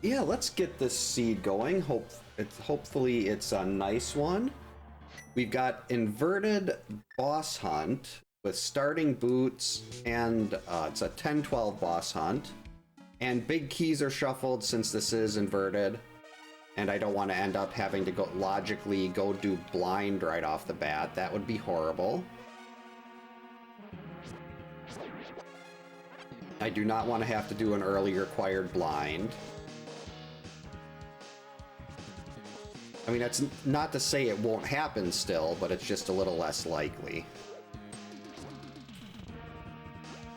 Yeah, let's get this seed going. Hopefully it's a nice one. We've got inverted boss hunt with starting boots, and it's a 10-12 boss hunt. And big keys are shuffled since this is inverted. And I don't want to end up having to go logically go do blind right off the bat. That would be horrible. I do not want to have to do an early required blind. I mean, that's not to say it won't happen still, but it's just a little less likely.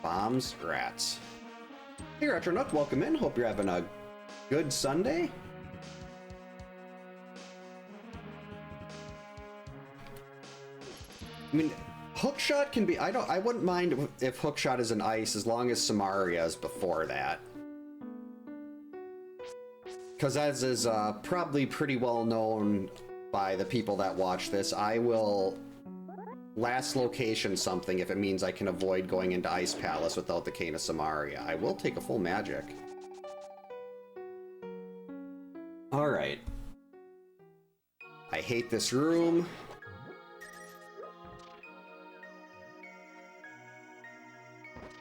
Bombs, rats. Hey, Retronuck, welcome in. Hope you're having a good Sunday. I mean, hookshot can be... I wouldn't mind if hookshot is an ice as long as Samaria is before that. Because as is probably pretty well known by the people that watch this, I will last location something if it means I can avoid going into Ice Palace without the Cane of Samaria. I will take a full magic. Alright. I hate this room.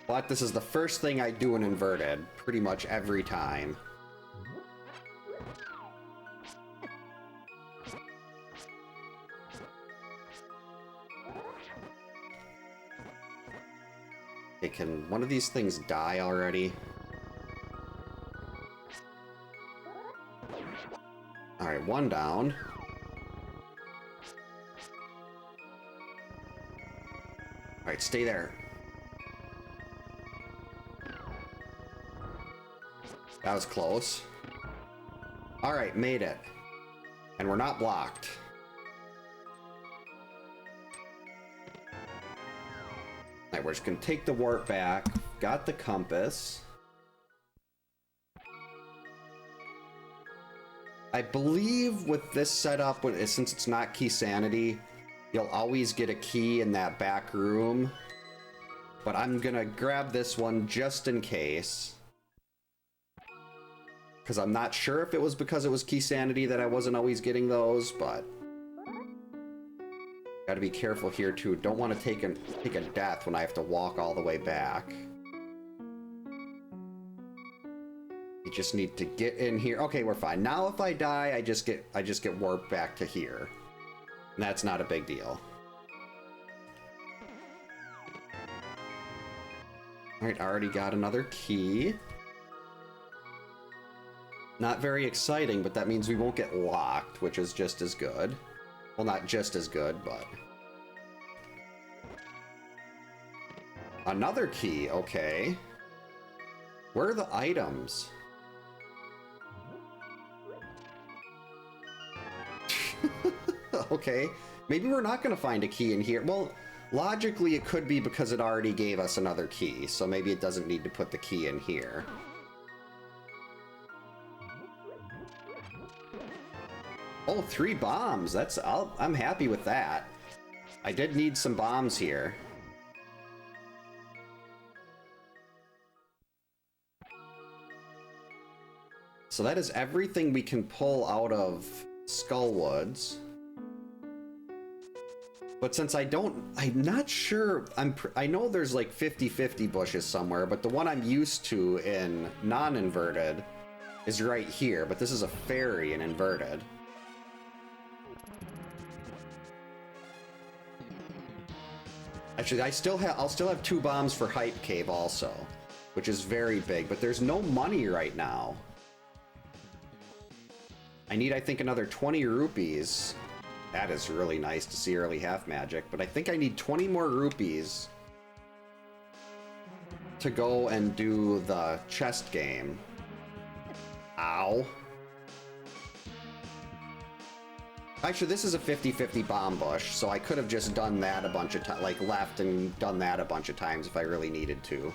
But this is the first thing I do in inverted, pretty much every time. Okay, can one of these things die already? Alright, one down. Alright, stay there. That was close. Alright, made it. And we're not blocked. Alright, we're just gonna take the warp back. Got the compass. I believe with this setup, since it's not key sanity, you'll always get a key in that back room. But I'm gonna grab this one just in case. Because I'm not sure if it was because it was key sanity that I wasn't always getting those, but... Gotta be careful here too. Don't want to take a death when I have to walk all the way back. You just need to get in here. Okay, we're fine. Now if I die, I just get warped back to here. And that's not a big deal. Alright, already got another key. Not very exciting, but that means we won't get locked, which is just as good. Well, not just as good, but... Another key, okay. Where are the items? Okay, maybe we're not gonna find a key in here. Well, logically it could be because it already gave us another key, so maybe it doesn't need to put the key in here. Oh, 3 bombs. I'm happy with that. I did need some bombs here. So that is everything we can pull out of Skullwoods. But since I'm not sure, I know there's like 50-50 bushes somewhere, but the one I'm used to in non-inverted is right here, but this is a fairy in inverted. Actually, I'll still have 2 bombs for Hype Cave also, which is very big, but there's no money right now. I need, I think, another 20 rupees. That is really nice to see early half magic, but I think I need 20 more rupees to go and do the chest game. Ow. Actually, this is a 50-50 bomb bush, so I could have just done that a bunch of times, like left and done that a bunch of times if I really needed to.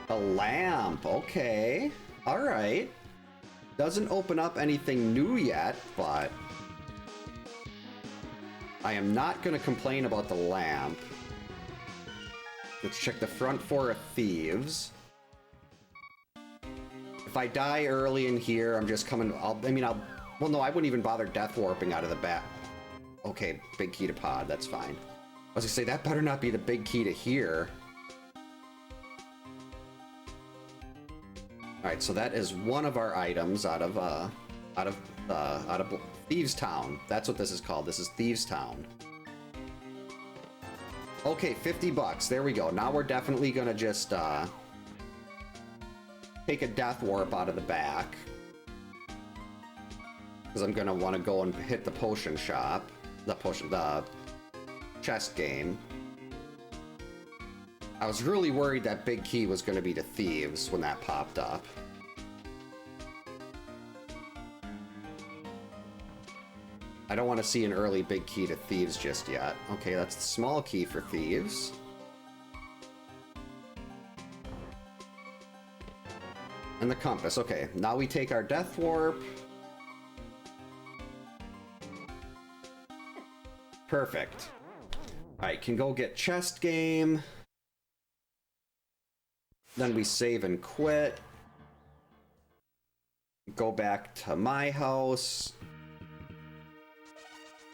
A lamp, okay. Alright. Doesn't open up anything new yet, but I am not going to complain about the lamp. Let's check the front 4 of thieves. If I die early in here, I'm just coming... well, no, I wouldn't even bother death warping out of the back. Okay, big key to pod, that's fine. I was gonna say, that better not be the big key to here. Alright, so that is one of our items out of Thieves Town. That's what this is called. This is Thieves Town. Okay, 50 bucks. There we go. Now we're definitely gonna just take a death warp out of the back. Because I'm gonna want to go and hit the potion shop. The chest game. I was really worried that big key was gonna be to Thieves when that popped up. I don't want to see an early big key to Thieves just yet. Okay, that's the small key for Thieves. And the compass. Okay, now we take our death warp. Perfect. Alright, can go get chest game. Then we save and quit. Go back to my house.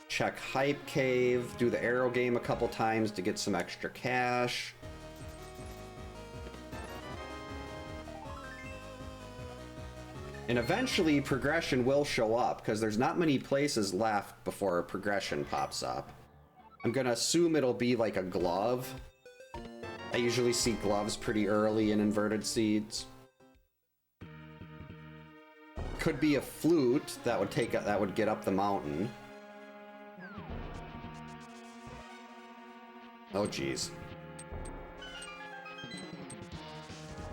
Check Hype Cave. Do the arrow game a couple times to get some extra cash. And eventually progression will show up because there's not many places left before progression pops up. I'm gonna assume it'll be like a glove. I usually see gloves pretty early in inverted seeds. Could be a flute that would get up the mountain. Oh geez.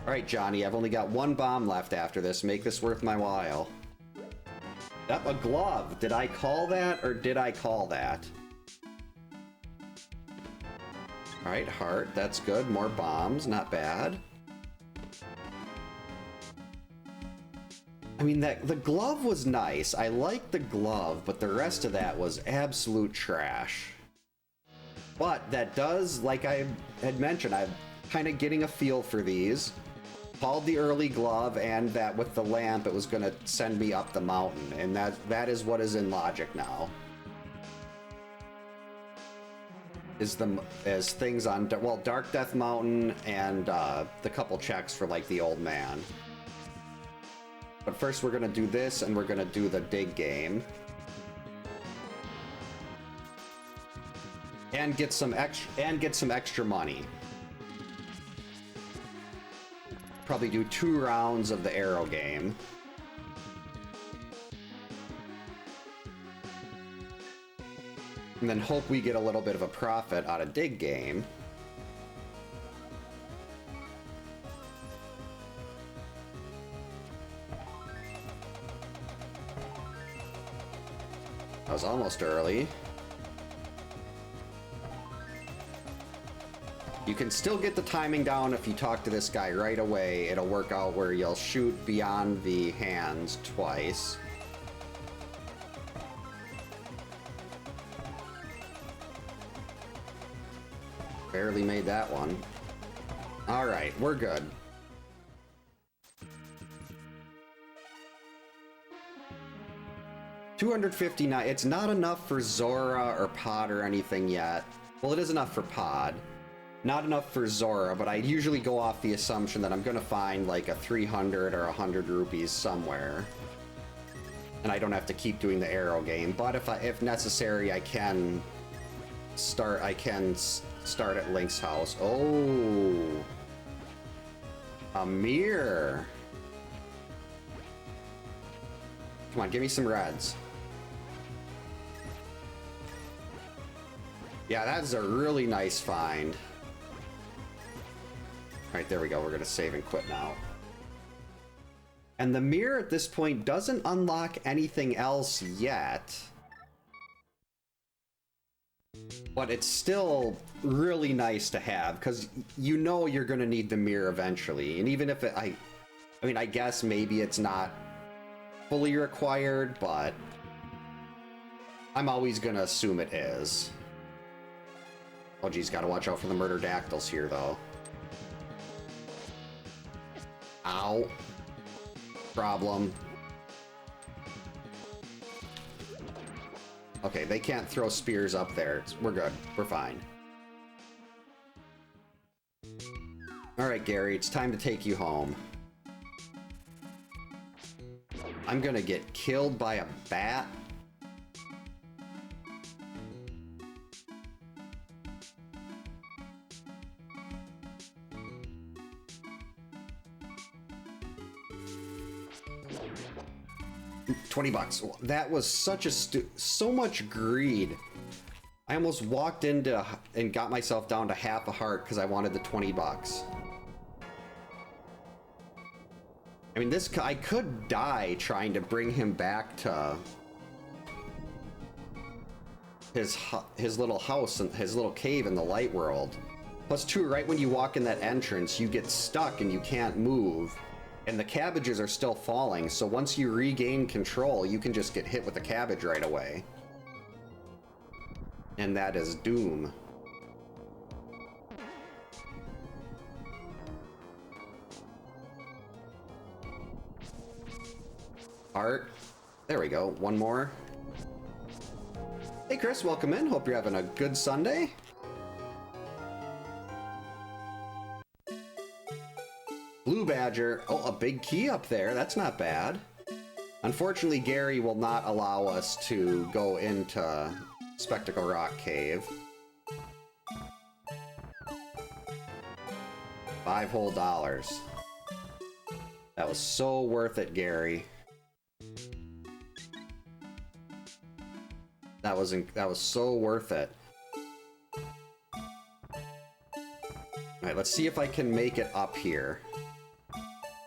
Alright, Johnny, I've only got one bomb left after this. Make this worth my while. Yep, a glove. Did I call that, or did I call that? Alright, heart. That's good. More bombs. Not bad. I mean, the glove was nice. I liked the glove, but the rest of that was absolute trash. But that does, like I had mentioned, I'm kind of getting a feel for these. Called the early glove, and that with the lamp it was going to send me up the mountain, and that is what is in logic now. Is things on, well, Dark Death Mountain and the couple checks for like the old man. But first we're going to do this, and we're going to do the dig game. And get some extra money. Probably do 2 rounds of the arrow game. And then hope we get a little bit of a profit out of dig game. I was almost early. You can still get the timing down if you talk to this guy right away. It'll work out where you'll shoot beyond the hands twice. Barely made that one. Alright, we're good. $259. It's not enough for Zora or Pod or anything yet. Well, it is enough for Pod. Not enough for Zora, but I usually go off the assumption that I'm gonna find like a 300 or 100 rupees somewhere. And I don't have to keep doing the arrow game, but if necessary, I can start at Link's house. Oh, a mirror. Come on, give me some reds. Yeah, that is a really nice find. Alright, there we go. We're going to save and quit now. And the mirror at this point doesn't unlock anything else yet. But it's still really nice to have, because you know you're going to need the mirror eventually. And even if I mean, I guess maybe it's not fully required, but I'm always going to assume it is. Oh geez, gotta watch out for the murder dactyls here, though. Ow. problem. Okay, they can't throw spears up there. We're good. We're fine. Alright, Gary, it's time to take you home. I'm gonna get killed by a bat. $20. That was such a so much greed. I almost walked into and got myself down to half a heart because I wanted the $20. I mean, I could die trying to bring him back to his little house and his little cave in the light world. Plus two, right when you walk in that entrance, you get stuck and you can't move. And the cabbages are still falling, so once you regain control, you can just get hit with a cabbage right away. And that is doom. Heart. There we go. One more. Hey Chris, welcome in. Hope you're having a good Sunday. Blue Badger. Oh, a big key up there. That's not bad. Unfortunately, Gary will not allow us to go into Spectacle Rock Cave. 5 whole dollars. That was so worth it, Gary. That was so worth it. Alright, let's see if I can make it up here.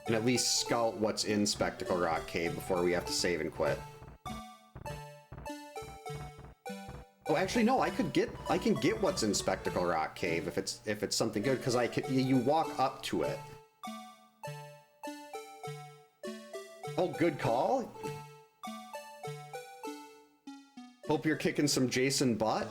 And at least scout what's in Spectacle Rock Cave before we have to save and quit. Oh, actually, no. I can get what's in Spectacle Rock Cave if it's something good, because you walk up to it. Oh, good call. Hope you're kicking some Jason butt.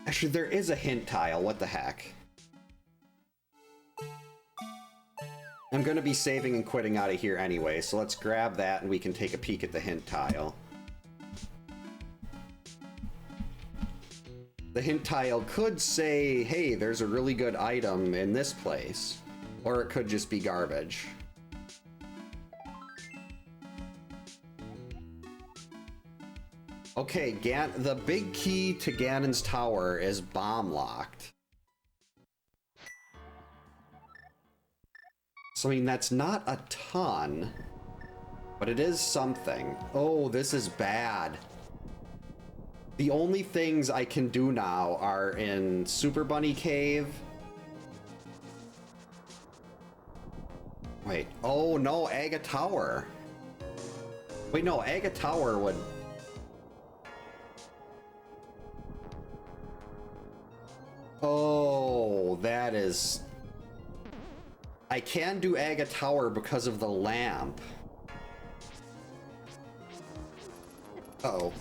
Actually, there is a hint tile. What the heck? I'm going to be saving and quitting out of here anyway, so let's grab that and we can take a peek at the hint tile. The hint tile could say, hey, there's a really good item in this place. Or it could just be garbage. Okay, the big key to Ganon's tower is bomb locked. So, I mean, that's not a ton, but it is something. Oh, this is bad. The only things I can do now are in Super Bunny Cave. Wait, oh no, Aga Tower. Wait, no, Aga Tower would... Oh, that is... I can do Aga Tower because of the lamp. Uh-oh.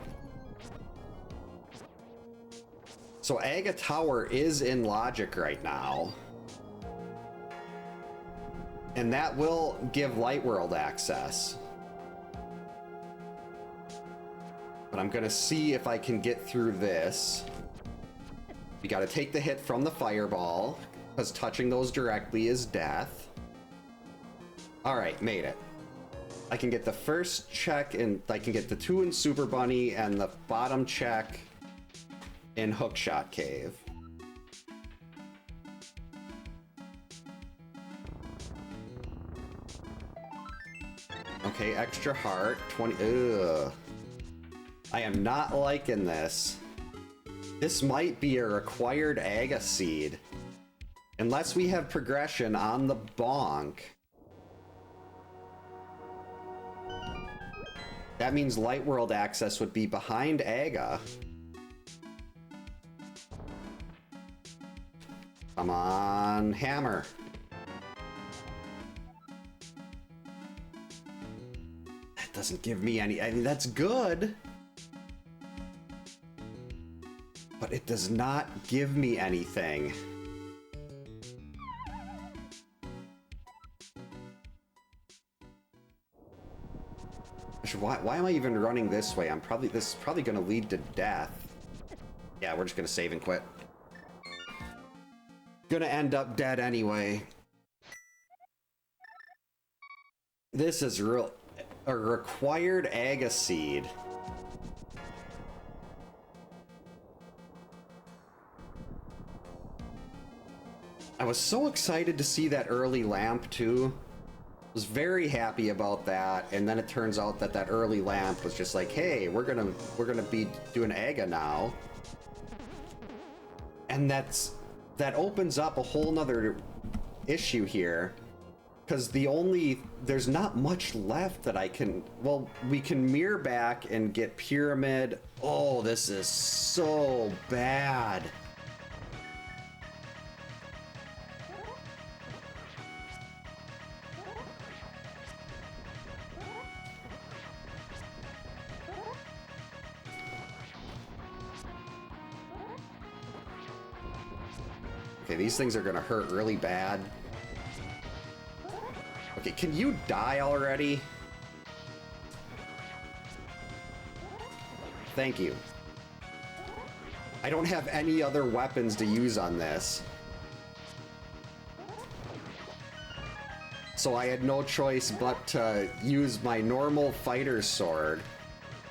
So Aga Tower is in logic right now. And that will give Light World access. But I'm gonna see if I can get through this. We gotta take the hit from the fireball, because touching those directly is death. Alright, made it. I can get the first check, and I can get the 2 in Super Bunny, and the bottom check in Hookshot Cave. Okay, extra heart, 20, ugh. I am not liking this. This might be a required Aga Seed. Unless we have progression on the bonk. That means Light World access would be behind Aga. Come on, hammer. That doesn't give me any... I mean, that's good. But it does not give me anything. Why am I even running this way? This is probably gonna lead to death. Yeah, we're just gonna save and quit. Gonna end up dead anyway. This is a required Aga seed. I was so excited to see that early lamp too. Was very happy about that, and then it turns out that that early lamp was just like, hey, we're gonna be doing Aga now, and that opens up a whole nother issue here, because there's not much left that I can. Well, we can mirror back and get pyramid. Oh, this is so bad. Okay, these things are gonna hurt really bad. Okay, can you die already? Thank you. I don't have any other weapons to use on this. So I had no choice but to use my normal fighter's sword.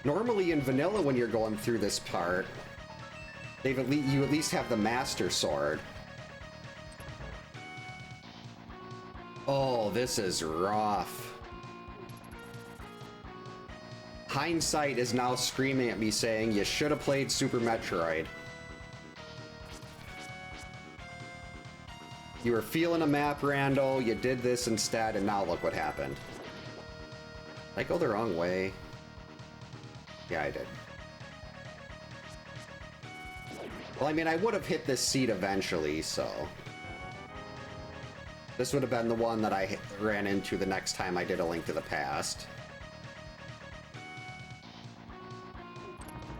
Normally in vanilla when you're going through this part, you at least have the master sword. Oh, this is rough. Hindsight is now screaming at me saying, you should have played Super Metroid. You were feeling a map rando, you did this instead, and now look what happened. Did I go the wrong way? Yeah, I did. Well, I mean, I would have hit this seed eventually, so... This would have been the one that I ran into the next time I did A Link to the Past.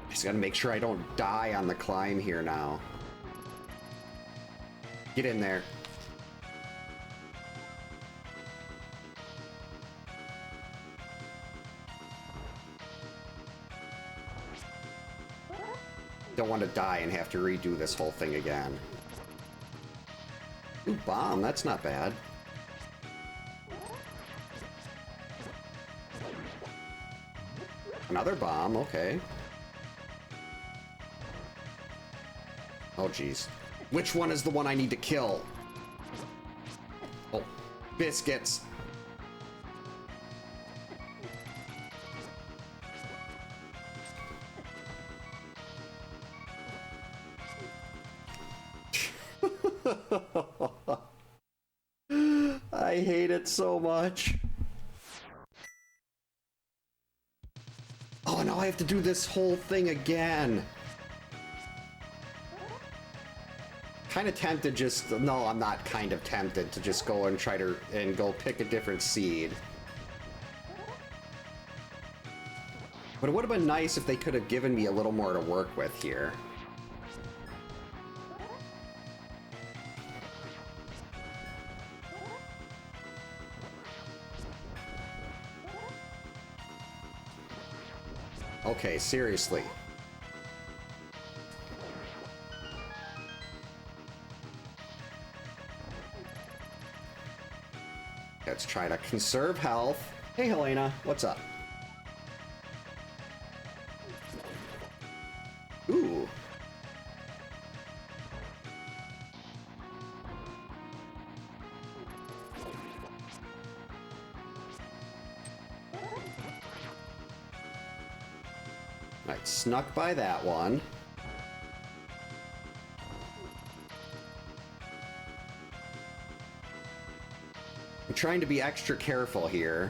Just gotta make sure I don't die on the climb here now. Get in there. Don't want to die and have to redo this whole thing again. Ooh, bomb, that's not bad. Another bomb, okay. Oh, jeez. Which one is the one I need to kill? Oh, biscuits. I hate it so much. Oh, now I have to do this whole thing again. Kind of tempted just... No, I'm not kind of tempted to just go and try to... and go pick a different seed. But it would have been nice if they could have given me a little more to work with here. Okay, seriously. Let's try to conserve health. Hey, Helena, what's up? Ooh. Alright, snuck by that one. I'm trying to be extra careful here.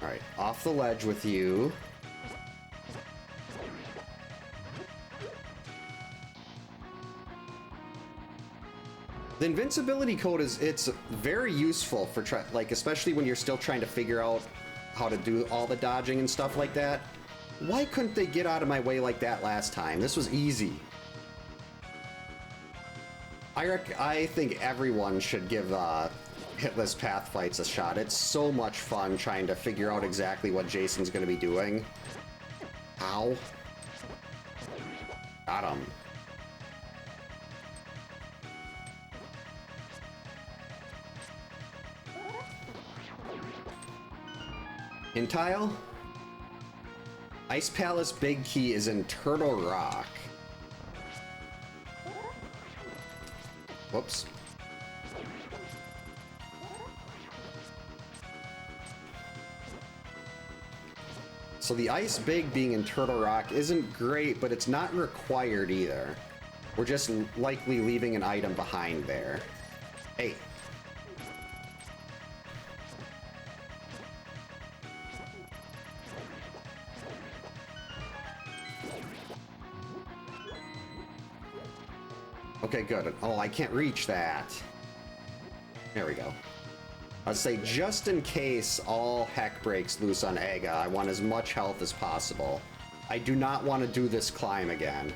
Alright, off the ledge with you. The invincibility code it's very useful for like especially when you're still trying to figure out how to do all the dodging and stuff like that. Why couldn't they get out of my way like that last time? This was easy. I think everyone should give Hitless Path Fights a shot. It's so much fun trying to figure out exactly what Jason's going to be doing. Ow. Got him. In tile? Ice Palace Big Key is in Turtle Rock. Whoops. So the Ice Big being in Turtle Rock isn't great, but it's not required either. We're just likely leaving an item behind there. Hey. Okay, good. Oh, I can't reach that. There we go. I'd say just in case all heck breaks loose on Aga, I want as much health as possible. I do not want to do this climb again.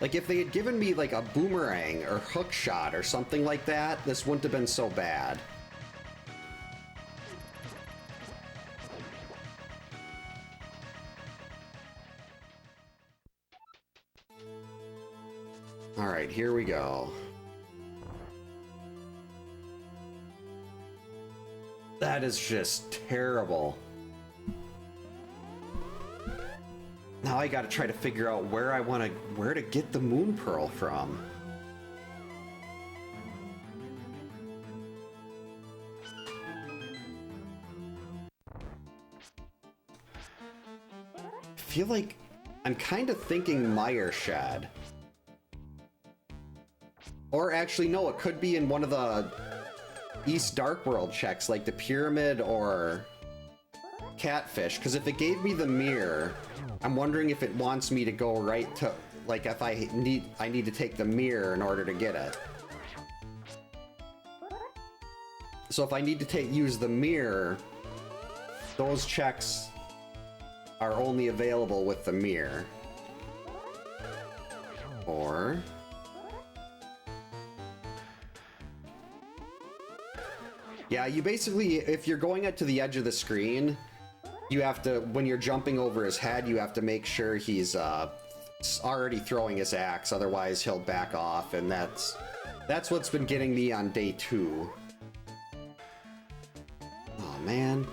Like, if they had given me, like, a boomerang or hook shot or something like that, this wouldn't have been so bad. Alright, here we go. That is just terrible. Now I gotta try to figure out where where to get the Moon Pearl from. I feel like I'm kind of thinking Mire Shed. Or actually, no, it could be in one of the East Dark World checks, like the Pyramid or Catfish, because if it gave me the mirror, I'm wondering if it wants me to go right to, like, if I need to take the mirror in order to get it. So if I need to use the mirror, those checks are only available with the mirror. Or... yeah, you basically, if you're going up to the edge of the screen, you have to, when you're jumping over his head, you have to make sure he's already throwing his axe, otherwise he'll back off, and that's what's been getting me on day 2. Oh, man.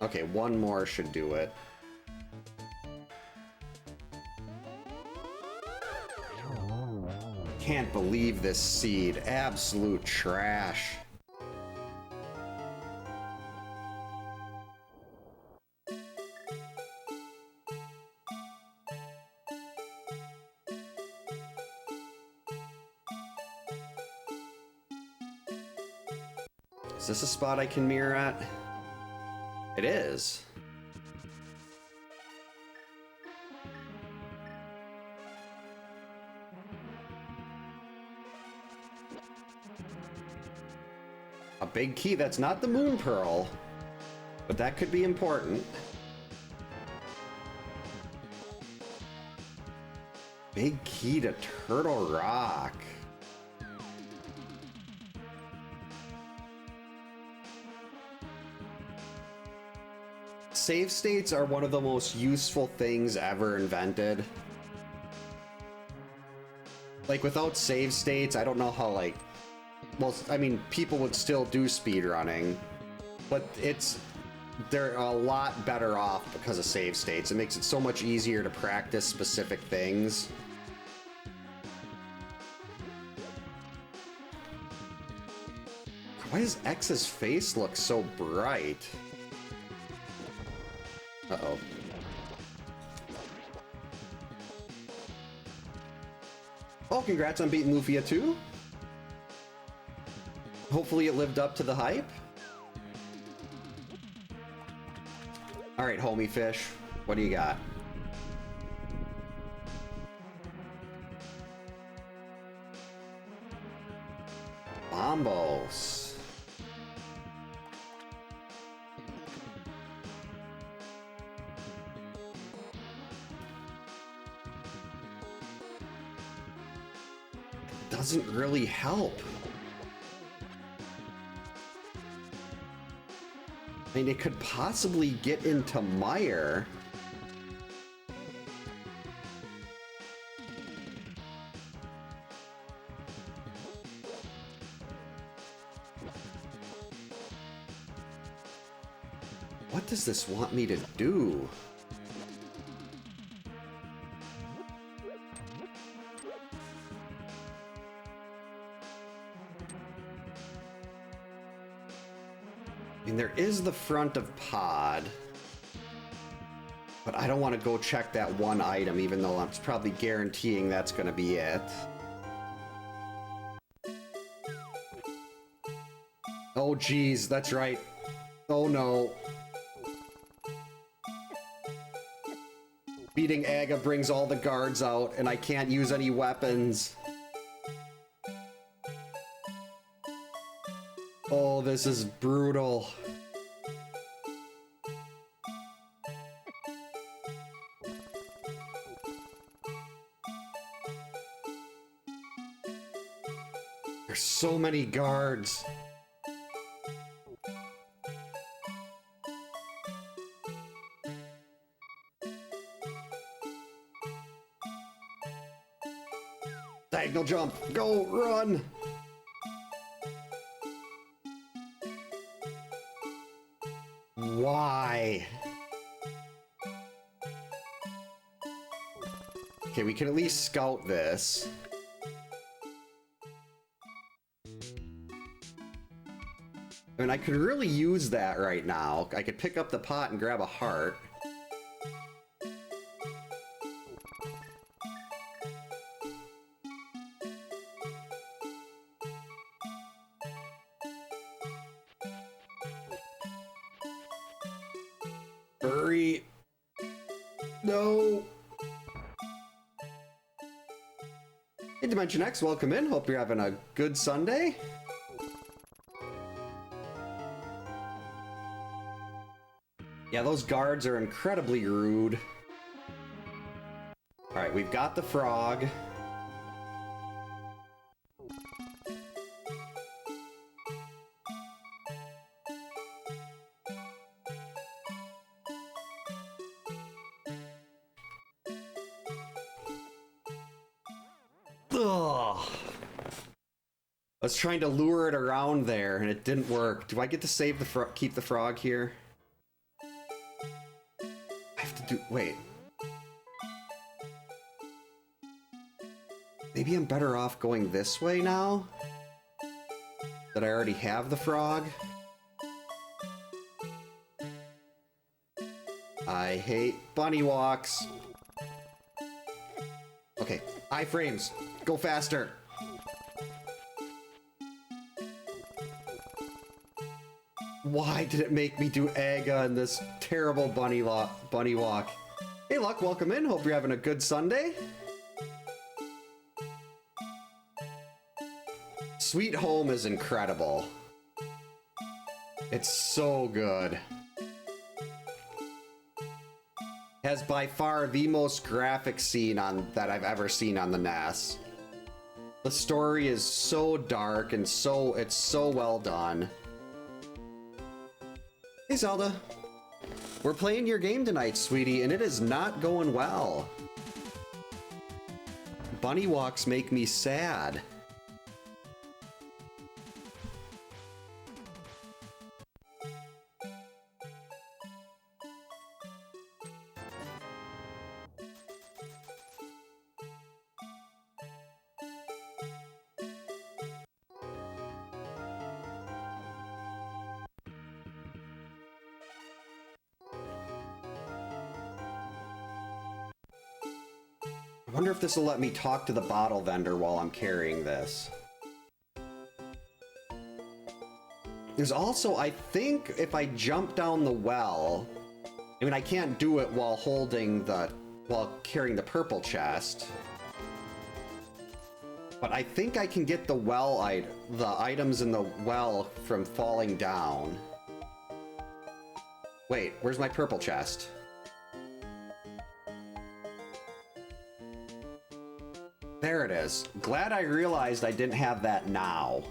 Okay, one more should do it. Can't believe this seed. Absolute trash. Is this a spot I can mirror at? It is. A big key, that's not the Moon Pearl, but that could be important. Big key to Turtle Rock. Save states are one of the most useful things ever invented. Like, without save states, I don't know how, like... well, I mean, people would still do speedrunning, but they're a lot better off because of save states. It makes it so much easier to practice specific things. Why does X's face look so bright? Uh-oh. Oh, congrats on beating Lufia 2. Hopefully it lived up to the hype. Alright, homie fish. What do you got? Bombos. doesn't really help. I mean, it could possibly get into mire. What does this want me to do? I mean, there is the front of pod, but I don't want to go check that one item, even though I'm probably guaranteeing that's going to be it. Oh, geez, that's right. Oh, no. Beating Aga brings all the guards out, and I can't use any weapons. Oh, this is brutal. There's so many guards. Diagonal jump. Go, run. Why? Okay, we can at least scout this. I mean, I could really use that right now. I could pick up the pot and grab a heart. Hurry. No. Hey, Dimension X, welcome in. Hope you're having a good Sunday. Yeah, those guards are incredibly rude. Alright, we've got the frog. Ugh. I was trying to lure it around there and it didn't work. Do I get to save the keep the frog here? I have to do... Wait. Maybe I'm better off going this way now? That I already have the frog? I hate Bunnywalks. Okay, iframes. Go faster. Why did it make me do Aga in this terrible Bunnywalk? Hey, Luck, welcome in. Hope you're having a good Sunday. Sweet Home is incredible. It's so good. Has by far the most graphic scene that I've ever seen on the NES. The story is so dark and it's so well done. Hey Zelda, we're playing your game tonight, sweetie, and it is not going well. Bunnywalks make me sad. I wonder if this will let me talk to the bottle vendor while I'm carrying this. There's also, I think, if I jump down the well, I mean, I can't do it while carrying the purple chest. But I think I can get the items in the well from falling down. Wait, where's my purple chest? There it it is. Glad I realized I didn't have that now.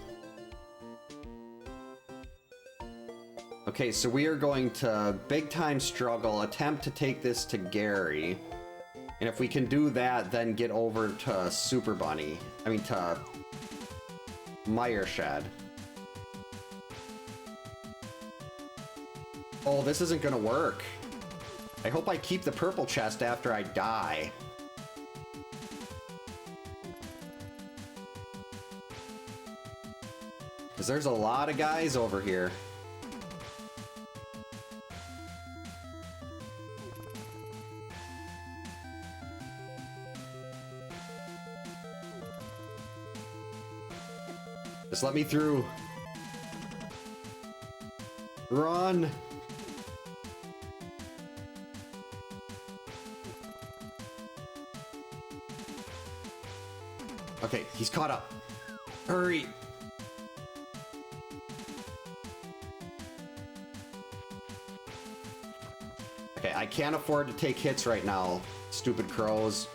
Okay, so we are going to big time struggle, attempt to take this to Gary. And if we can do that, then get over to Super Bunny. I mean, to Meyer Shed. Oh, this isn't gonna work. I hope I keep the purple chest after I die. Because there's a lot of guys over here. Just let me through. Run! Okay, he's caught up. Hurry! Okay, I can't afford to take hits right now, stupid crows.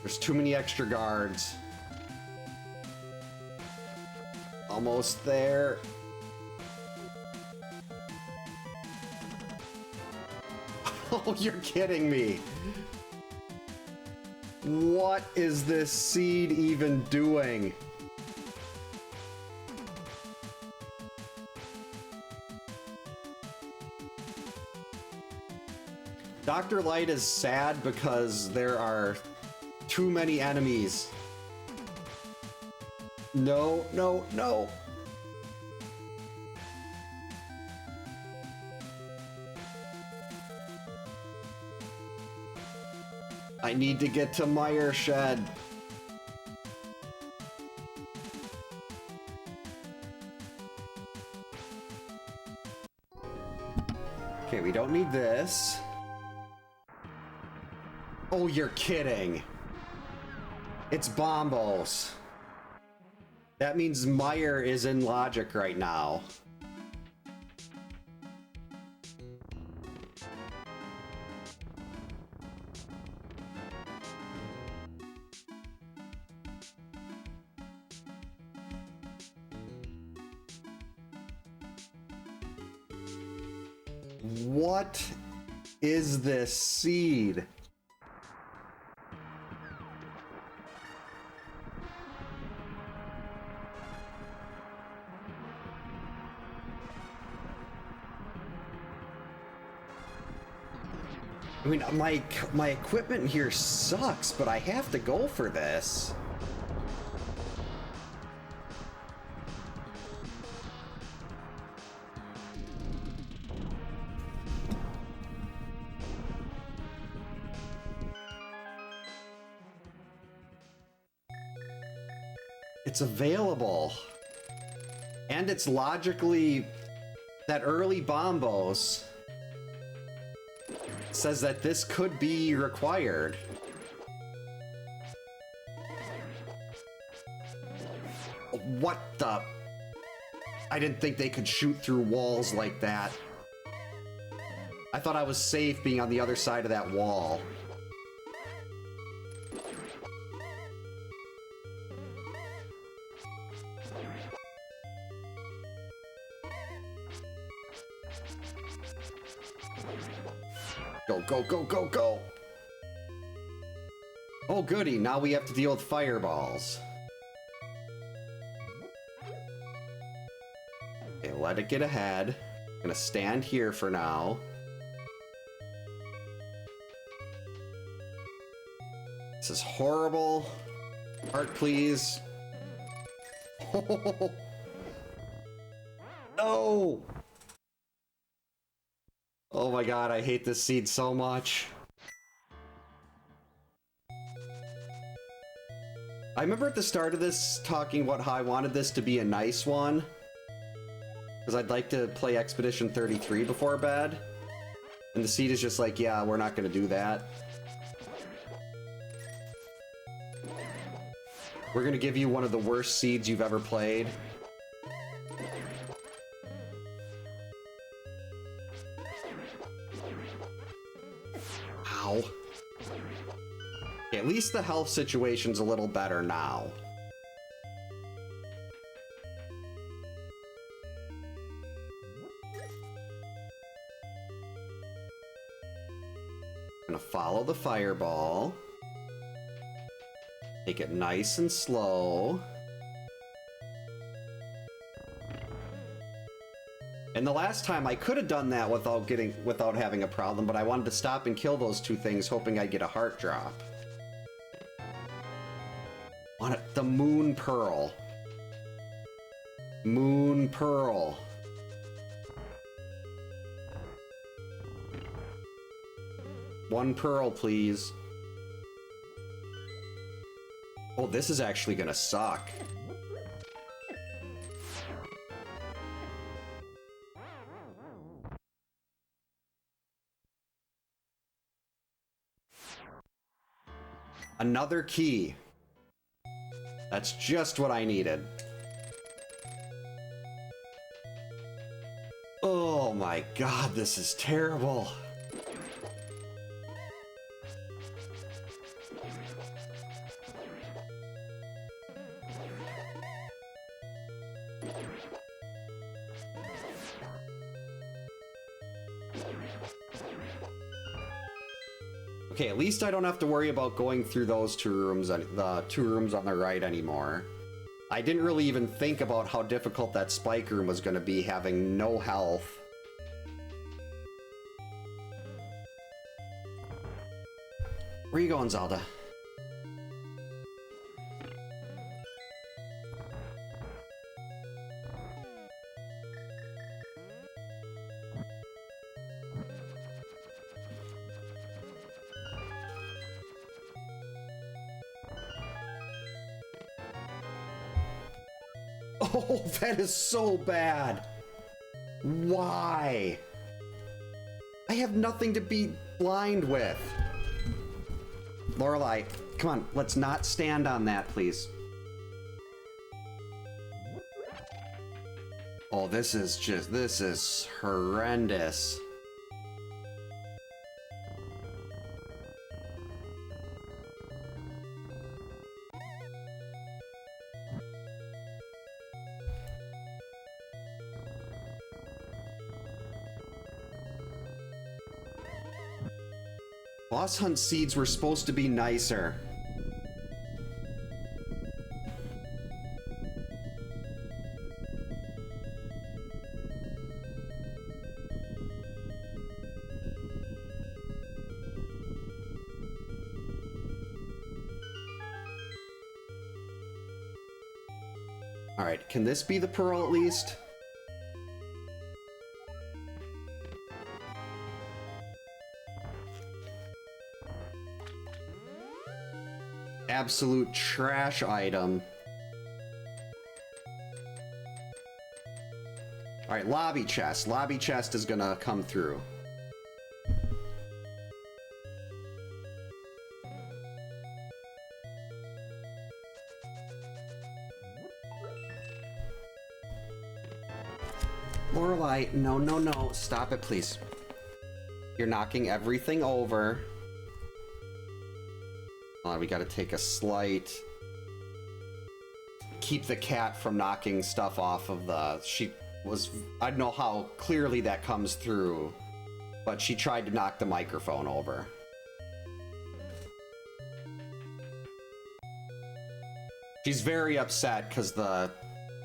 There's too many extra guards. Almost there. Oh, you're kidding me. What is this seed even doing? Dr. Light is sad because there are too many enemies. No, no, no. I need to get to Meyer Shed. Okay, we don't need this. Oh, you're kidding. It's Bombos. That means Meyer is in logic right now. What is this seed? I mean, my equipment here sucks, but I have to go for this. It's available. And it's logically that early Bombos says that this could be required. What the? I didn't think they could shoot through walls like that. I thought I was safe being on the other side of that wall. Go, go, go, go, go! Oh goody, now we have to deal with fireballs. Okay, let it get ahead. I'm gonna stand here for now. This is horrible. Heart, please. No! Oh my god, I hate this seed so much. I remember at the start of this talking about how I wanted this to be a nice one. Because I'd like to play Expedition 33 before bed. And the seed is just like, yeah, we're not going to do that. We're going to give you one of the worst seeds you've ever played. Ow. Okay, at least the health situation's a little better now. Gonna follow the fireball. Take it nice and slow. And the last time I could have done that without having a problem, but I wanted to stop and kill those two things, hoping I'd get a heart drop. On it, the Moon Pearl. Moon Pearl. One pearl, please. Oh, this is actually gonna suck. Another key. That's just what I needed. Oh my god, this is terrible. Okay, at least I don't have to worry about going through those two rooms, the two rooms on the right anymore. I didn't really even think about how difficult that spike room was going to be, having no health. Where are you going, Zelda? Oh, that is so bad. Why? I have nothing to be blind with. Lorelei, come on, let's not stand on that, please. Oh, this is horrendous. Bosshunt seeds were supposed to be nicer. All right, can this be the pearl at least? Absolute trash item. All right, lobby chest. Lobby chest is gonna come through. Lorelei, no, no, no. Stop it, please. You're knocking everything over. We gotta take a slight... Keep the cat from knocking stuff off of the... I don't know how clearly that comes through, but she tried to knock the microphone over. She's very upset because the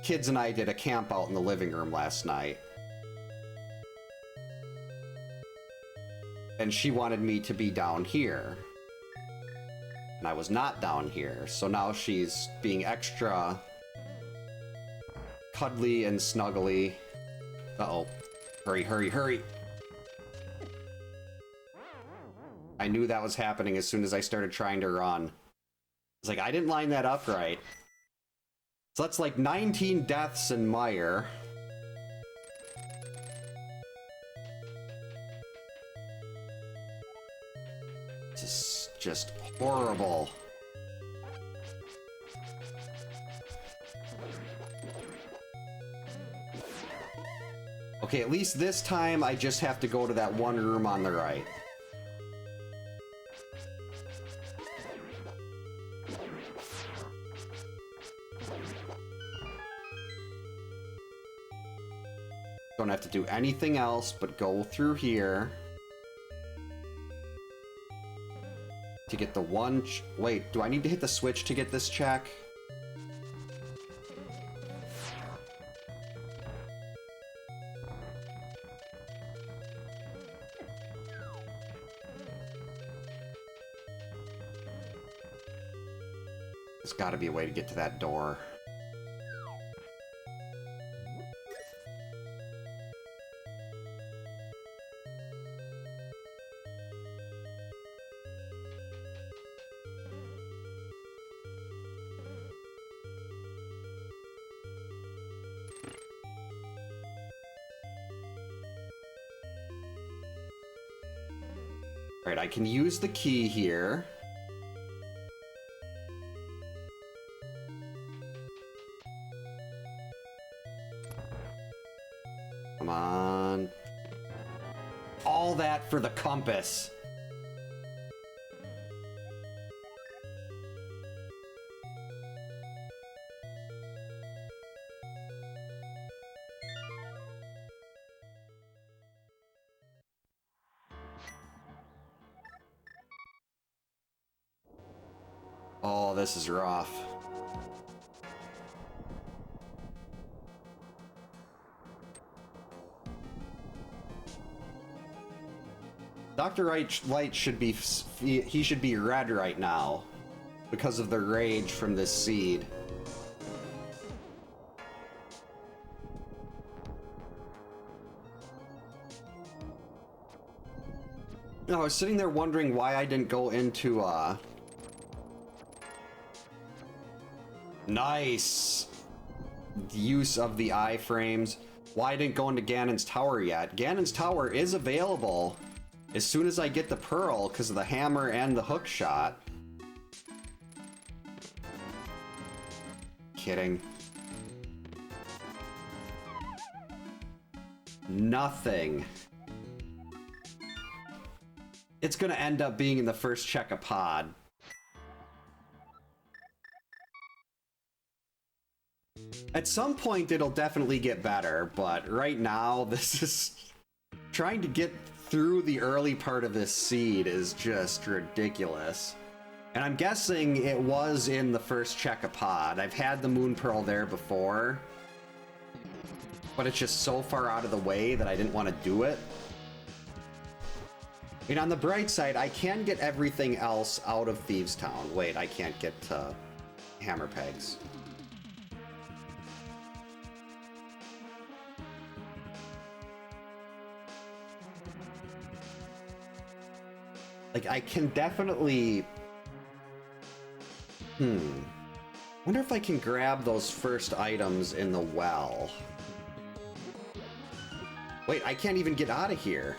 kids and I did a camp out in the living room last night. And she wanted me to be down here. And I was not down here, so now she's being extra cuddly and snuggly. Uh-oh. Hurry, hurry, hurry! I knew that was happening as soon as I started trying to run. It's like, I didn't line that up right. So that's like 19 deaths in Mire. This is just horrible. Okay, at least this time I just have to go to that one room on the right. Don't have to do anything else but go through here. To get the one... Wait, do I need to hit the switch to get this check? There's gotta be a way to get to that door. Right, I can use the key here. Come on. All that for the compass. Oh, this is rough. Dr. Light should be... he should be red right now because of the rage from this seed. No, I was sitting there wondering why I didn't go into, Nice! Use of the iframes. Why I didn't go into Ganon's Tower yet. Ganon's Tower is available as soon as I get the pearl because of the hammer and the hook shot. Kidding. Nothing. It's gonna end up being in the first check a pod. At some point, it'll definitely get better, but right now, this is... Trying to get through the early part of this seed is just ridiculous. And I'm guessing it was in the first check-a-pod. I've had the Moon Pearl there before, but it's just so far out of the way that I didn't want to do it. And on the bright side, I can get everything else out of Thieves Town. Wait, I can't get hammer pegs. Like, I can definitely... Wonder if I can grab those first items in the well. Wait, I can't even get out of here.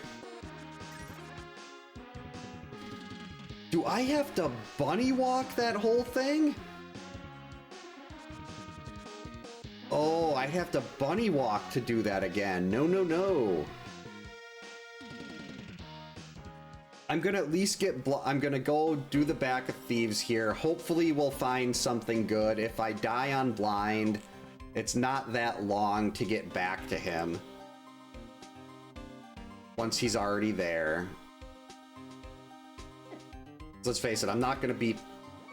Do I have to bunny walk that whole thing? Oh, I'd have to bunny walk to do that again. No, no, no. I'm gonna at least get... I'm gonna go do the Back of Thieves here. Hopefully we'll find something good. If I die on blind, it's not that long to get back to him. Once he's already there. Let's face it, I'm not gonna be...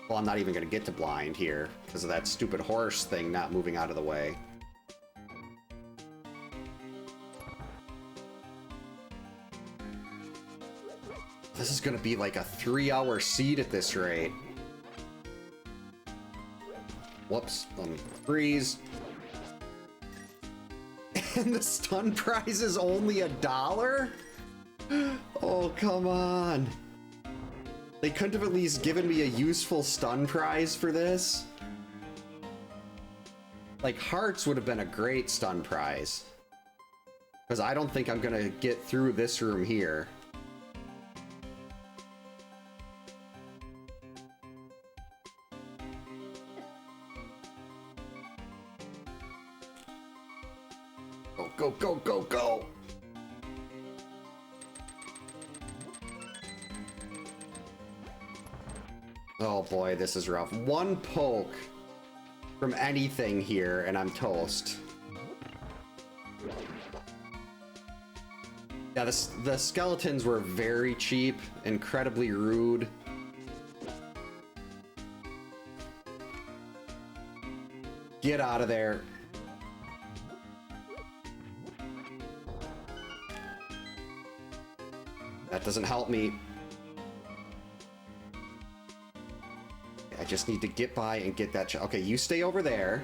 Well, I'm not even gonna get to blind here because of that stupid horse thing not moving out of the way. This is gonna be like a 3-hour seed at this rate. Whoops, freeze. And the stun prize is only $1? Oh, come on. They couldn't have at least given me a useful stun prize for this. Like, hearts would have been a great stun prize. Because I don't think I'm gonna get through this room here. Go, go, go, go! Oh boy, this is rough. One poke from anything here, and I'm toast. Yeah, the skeletons were very cheap, incredibly rude. Get out of there. That doesn't help me. I just need to get by and get that. Okay, you stay over there.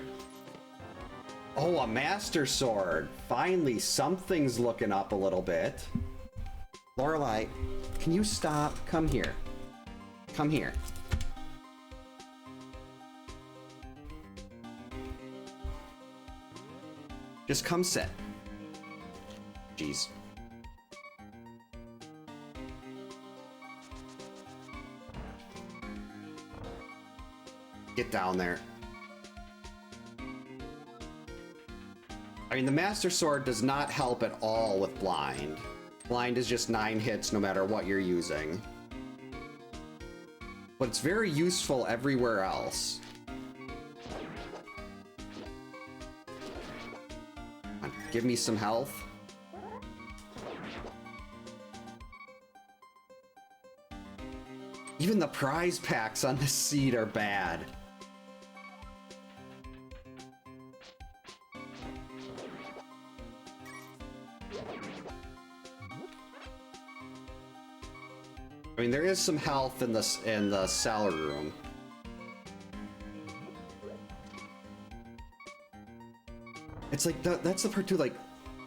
Oh, a Master Sword. Finally, something's looking up a little bit. Lorelei, can you stop? Come here. Come here. Just come sit. Jeez. Get down there. I mean, the Master Sword does not help at all with blind. Blind is just 9 hits no matter what you're using. But it's very useful everywhere else. Come on, give me some health. Even the prize packs on this seed are bad. I mean, there is some health in the cellar room. It's like that's the part too. Like,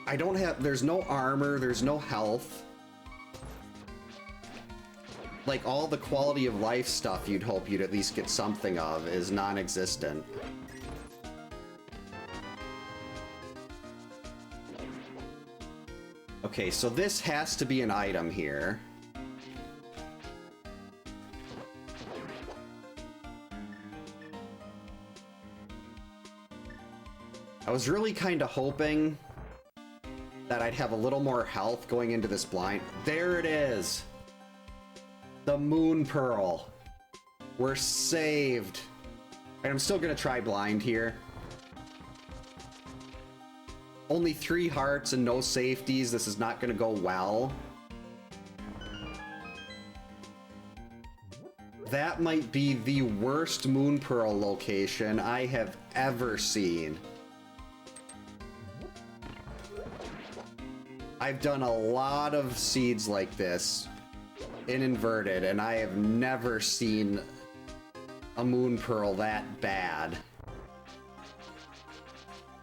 I don't have. There's no armor. There's no health. Like, all the quality of life stuff you'd hope you'd at least get something of is non-existent. Okay, so this has to be an item here. I was really kind of hoping that I'd have a little more health going into this blind. There it is! The Moon Pearl. We're saved. And I'm still gonna try blind here. Only 3 hearts and no safeties. This is not gonna go well. That might be the worst Moon Pearl location I have ever seen. I've done a lot of seeds like this in inverted, and I have never seen a Moon Pearl that bad.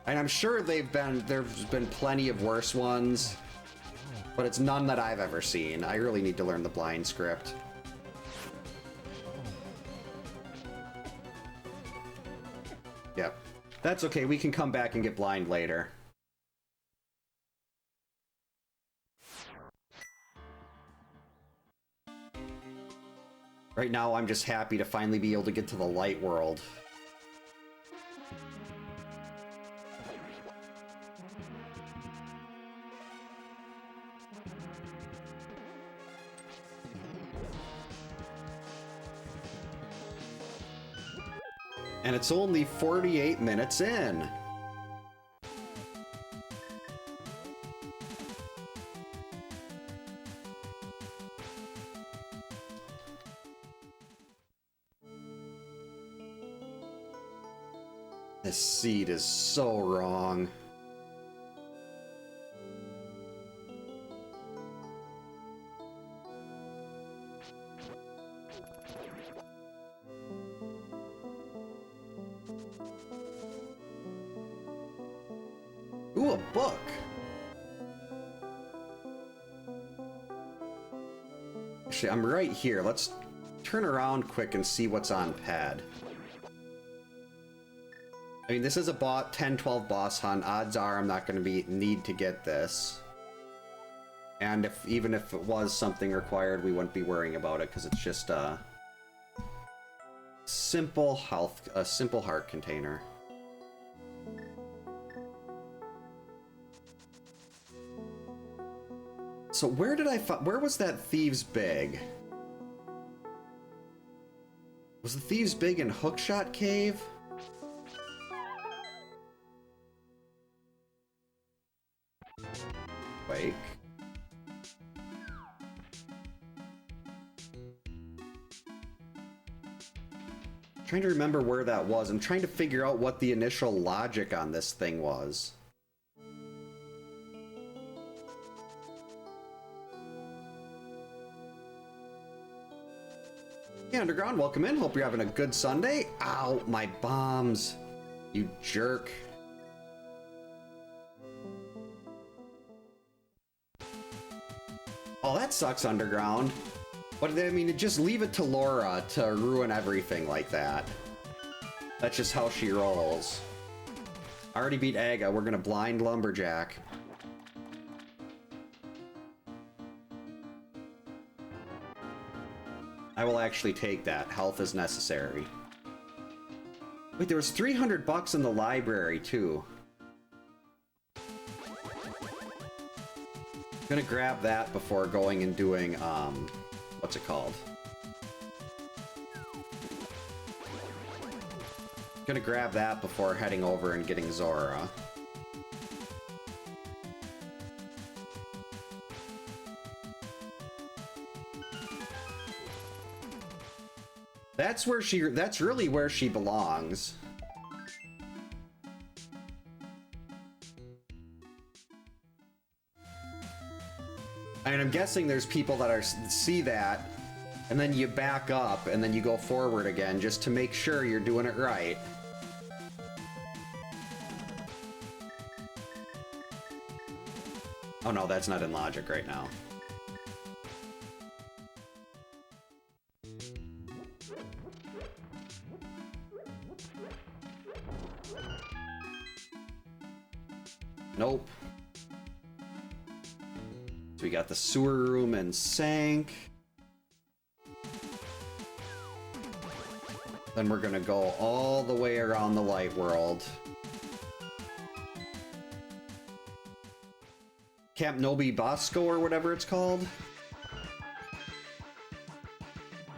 And I'm sure there's been plenty of worse ones, but it's none that I've ever seen. I really need to learn the blind script. Yep. That's okay, we can come back and get blind later. Right now, I'm just happy to finally be able to get to the light world. And it's only 48 minutes in. This seed is so wrong. Ooh, a book. Actually, I'm right here. Let's turn around quick and see what's on pad. I mean, this is a 10-12 boss hunt. Odds are I'm not going to need to get this. And even if it was something required, we wouldn't be worrying about it because it's just a simple heart container. So where was that Thieves' Big? Was the Thieves' Big in Hookshot Cave? Wake. Trying to remember where that was. I'm trying to figure out what the initial logic on this thing was. Yeah, Underground, welcome in. Hope you're having a good Sunday. Ow, my bombs. You jerk. Oh, that sucks, Underground. But I mean, just leave it to Laura to ruin everything like that. That's just how she rolls. I already beat Aga. We're gonna blind Lumberjack. I will actually take that. Health is necessary. Wait, there was 300 bucks in the library, too. Gonna grab that before going and doing, what's it called? Gonna grab that before heading over and getting Zora. That's where that's really where she belongs. And I'm guessing there's people that see that, and then you back up, and then you go forward again, just to make sure you're doing it right. Oh no, that's not in logic right now. Nope. So we got the sewer room and sink. Then we're gonna go all the way around the light world. Camp Nobi Bosco or whatever it's called.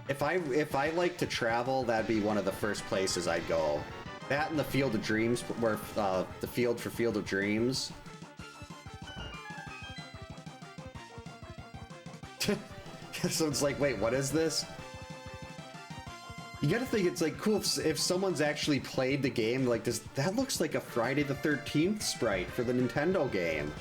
If I like to travel, that'd be one of the first places I'd go. That and the Field of Dreams, where the field for Field of Dreams. So it's like, wait, what is this? You gotta think it's like cool if someone's actually played the game. Like, that looks like a Friday the 13th sprite for the Nintendo game.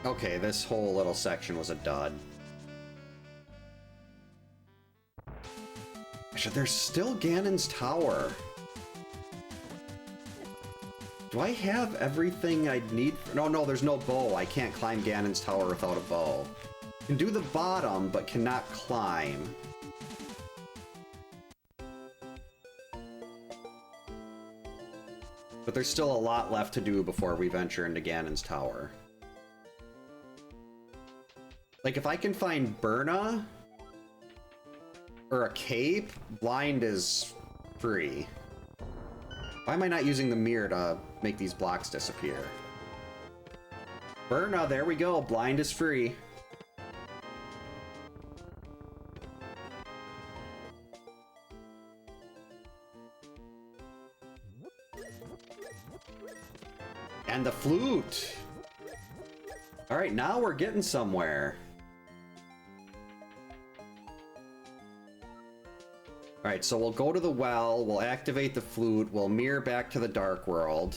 Okay, this whole little section was a dud. Actually, there's still Ganon's Tower. Do I have everything I'd need? No, there's no bow. I can't climb Ganon's Tower without a bow. Can do the bottom, but cannot climb. But there's still a lot left to do before we venture into Ganon's Tower. Like, if I can find Burna or a cape, blind is free. Why am I not using the mirror to make these blocks disappear? Burna, there we go. Blind is free. And the flute. All right, now we're getting somewhere. Alright, so we'll go to the well, we'll activate the flute, we'll mirror back to the dark world.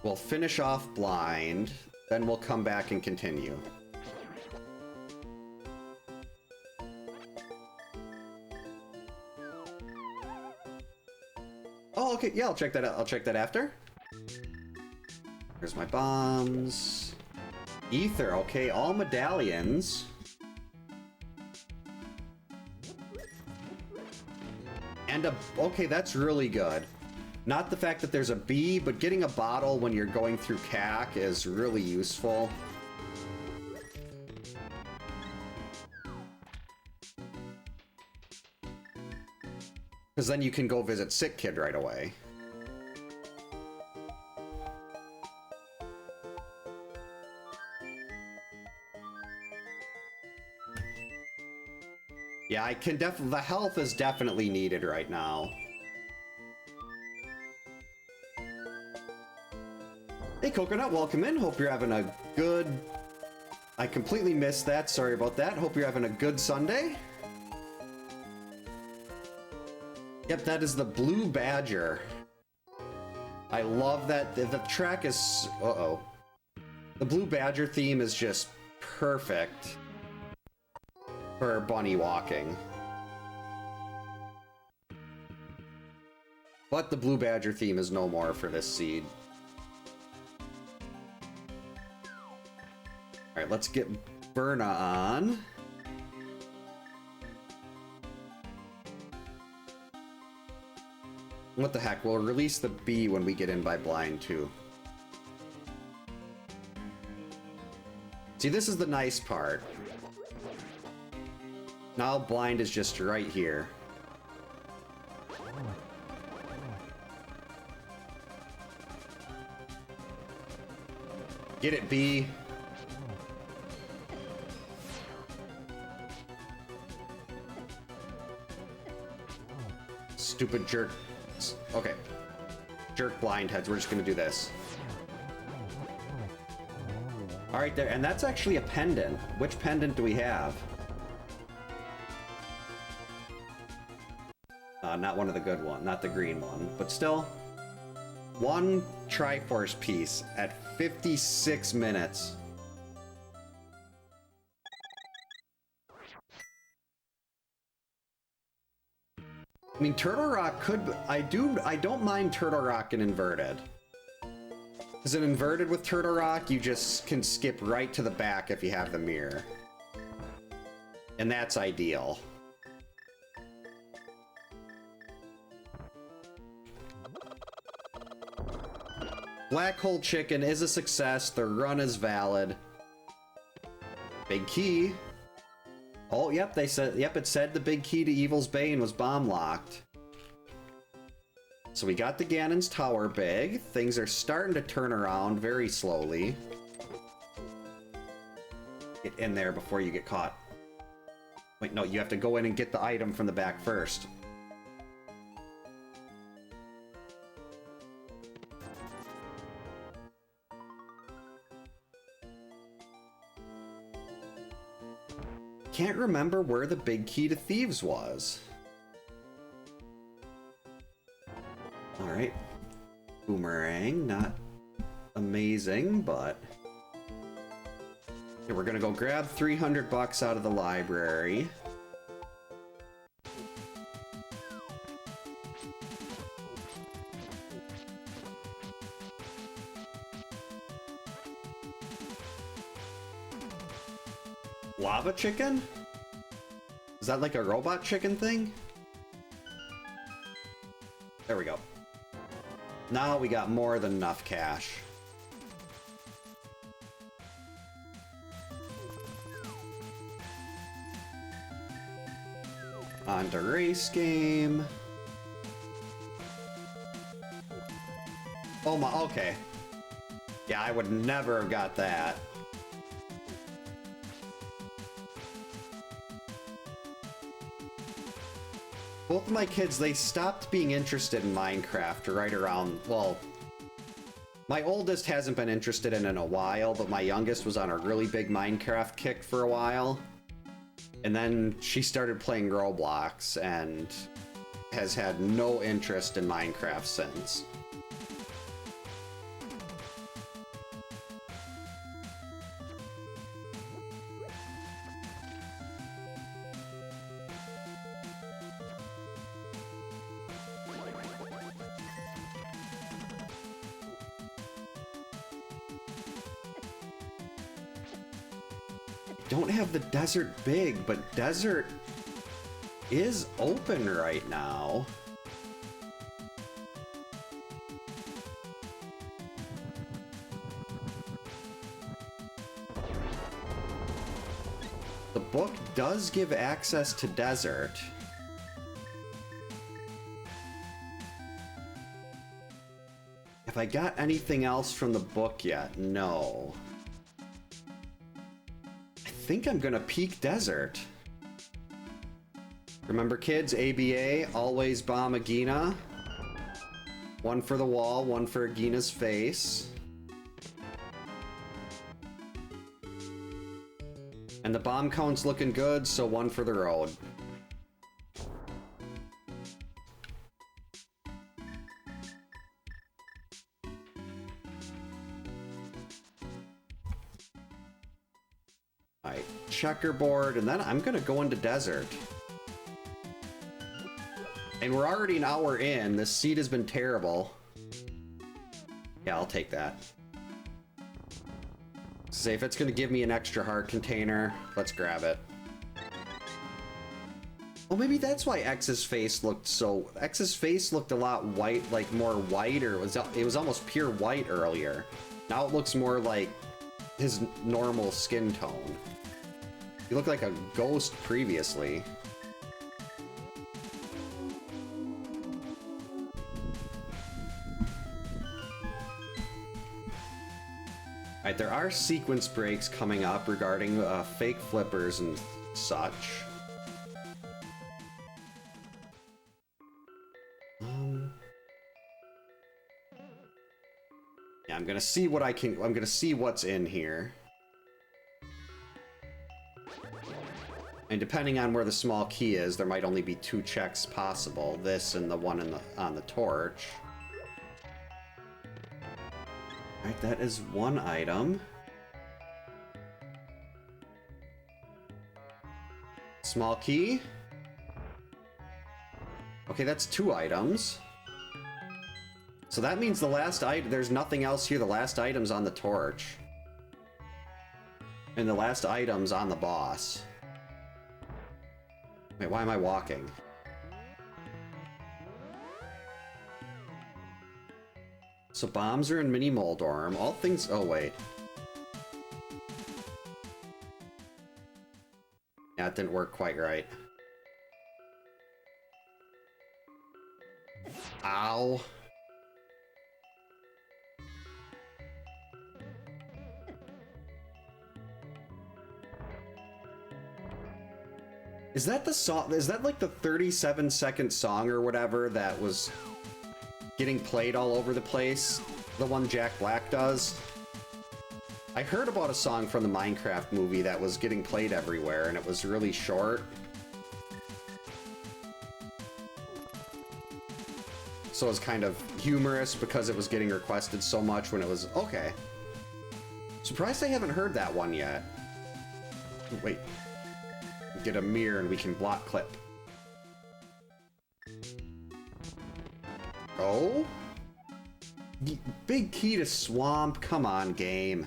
We'll finish off blind, then we'll come back and continue. Oh, okay, yeah, I'll check that out. I'll check that after. Here's my bombs. Ether, okay, all medallions. And okay, that's really good. Not the fact that there's a bee, but getting a bottle when you're going through CAC is really useful. Because then you can go visit Sick Kid right away. Yeah, I can definitely, the health is definitely needed right now. Hey, Coconut, welcome in. Hope you're having a good... I completely missed that. Sorry about that. Hope you're having a good Sunday. Yep, that is the Blue Badger. I love that. The track is... Uh-oh. The Blue Badger theme is just perfect for bunny walking. But the Blue Badger theme is no more for this seed. Alright, let's get Berna on. What the heck, we'll release the bee when we get in by blind too. See, this is the nice part. Now blind is just right here. Get it, bee. Stupid jerk. Okay. Jerk blind heads. We're just gonna do this. Alright there, and that's actually a pendant. Which pendant do we have? Not one of the good ones, not the green one, but still. One Triforce piece at 56 minutes. I mean, Turtle Rock could... I don't mind Turtle Rock in inverted. Because in inverted with Turtle Rock, you just can skip right to the back if you have the mirror. And that's ideal. Black Hole Chicken is a success. The run is valid. Big key. Oh, yep, they said, yep, it said the big key to Evil's Bane was bomb locked. So we got the Ganon's Tower big. Things are starting to turn around very slowly. Get in there before you get caught. Wait, no, you have to go in and get the item from the back first. Can't remember where the big key to Thieves was. Alright. Boomerang, not amazing, but... Okay, we're gonna go grab 300 bucks out of the library. Lava chicken? Is that like a robot chicken thing? There we go. Now we got more than enough cash. On to race game. Oh my, okay. Yeah, I would never have got that. Both of my kids, they stopped being interested in Minecraft right around, well, my oldest hasn't been interested in it in a while, but my youngest was on a really big Minecraft kick for a while. And then she started playing Roblox and has had no interest in Minecraft since. Don't have the desert big, but desert is open right now. The book does give access to desert. Have I got anything else from the book yet? No. I think I'm gonna peek desert. Remember kids, ABA, always bomb a Gina. One for the wall, one for Gina's face. And the bomb count's looking good, so one for the road. Alright, checkerboard, and then I'm gonna go into desert. And we're already an hour in. This seed has been terrible. Yeah, I'll take that. Say if it's gonna give me an extra heart container, let's grab it. Oh, maybe that's why X's face looked so... X's face looked a lot white, like more white, or it was almost pure white earlier. Now it looks more like his normal skin tone. He looked like a ghost previously. Alright, there are sequence breaks coming up regarding fake flippers and such. Yeah, I'm gonna see what I'm gonna see what's in here. And depending on where the small key is, there might only be 2 checks possible. This and the one on the torch. Alright, that is 1 item. Small key. Okay, that's 2 items. So that means the last item, there's nothing else here. The last item's on the torch. And the last item's on the boss. Wait, why am I walking? So bombs are in Mini Moldorm. All things... Oh, wait. Yeah, it didn't work quite right. Ow. Is that the song? Is that like the 37-second song or whatever that was getting played all over the place? The one Jack Black does? I heard about a song from the Minecraft movie that was getting played everywhere, and it was really short. So it was kind of humorous because it was getting requested so much when it was... Okay. Surprised I haven't heard that one yet. Wait. Get a mirror and we can block clip. Oh? Big key to swamp. Come on, game.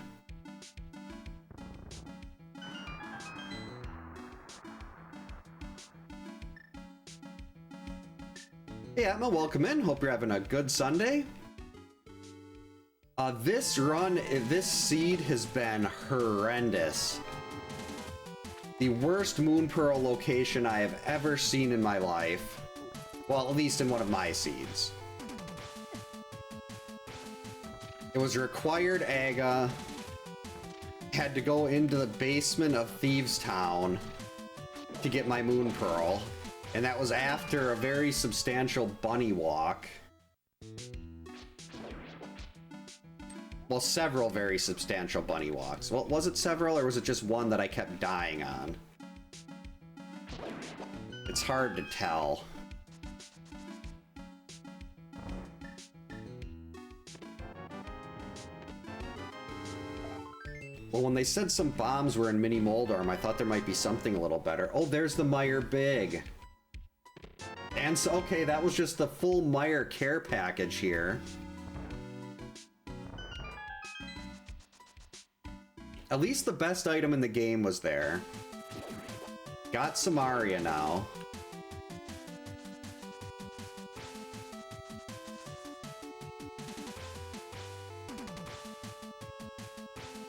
Hey, Emma, welcome in. Hope you're having a good Sunday. This run, this seed has been horrendous. The worst Moon Pearl location I have ever seen in my life. Well, at least in one of my seeds. It was required Aga. Had to go into the basement of Thieves Town to get my Moon Pearl. And that was after a very substantial Bunnywalk. Well, several very substantial Bunnywalks. Well, was it several, or was it just one that I kept dying on? It's hard to tell. Well, when they said some bombs were in Mini Moldorm, I thought there might be something a little better. Oh, there's the Meyer Big. And so, okay, that was just the full Meyer care package here. At least the best item in the game was there. Got Samaria now.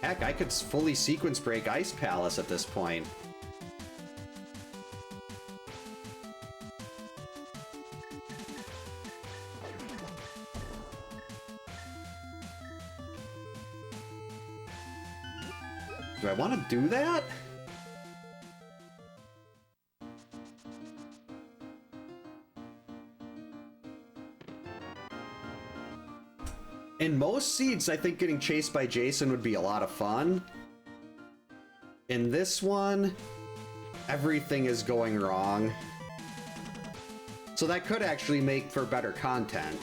Heck, I could fully sequence break Ice Palace at this point. Do I want to do that? In most seeds, I think getting chased by Jason would be a lot of fun. In this one, everything is going wrong. So that could actually make for better content.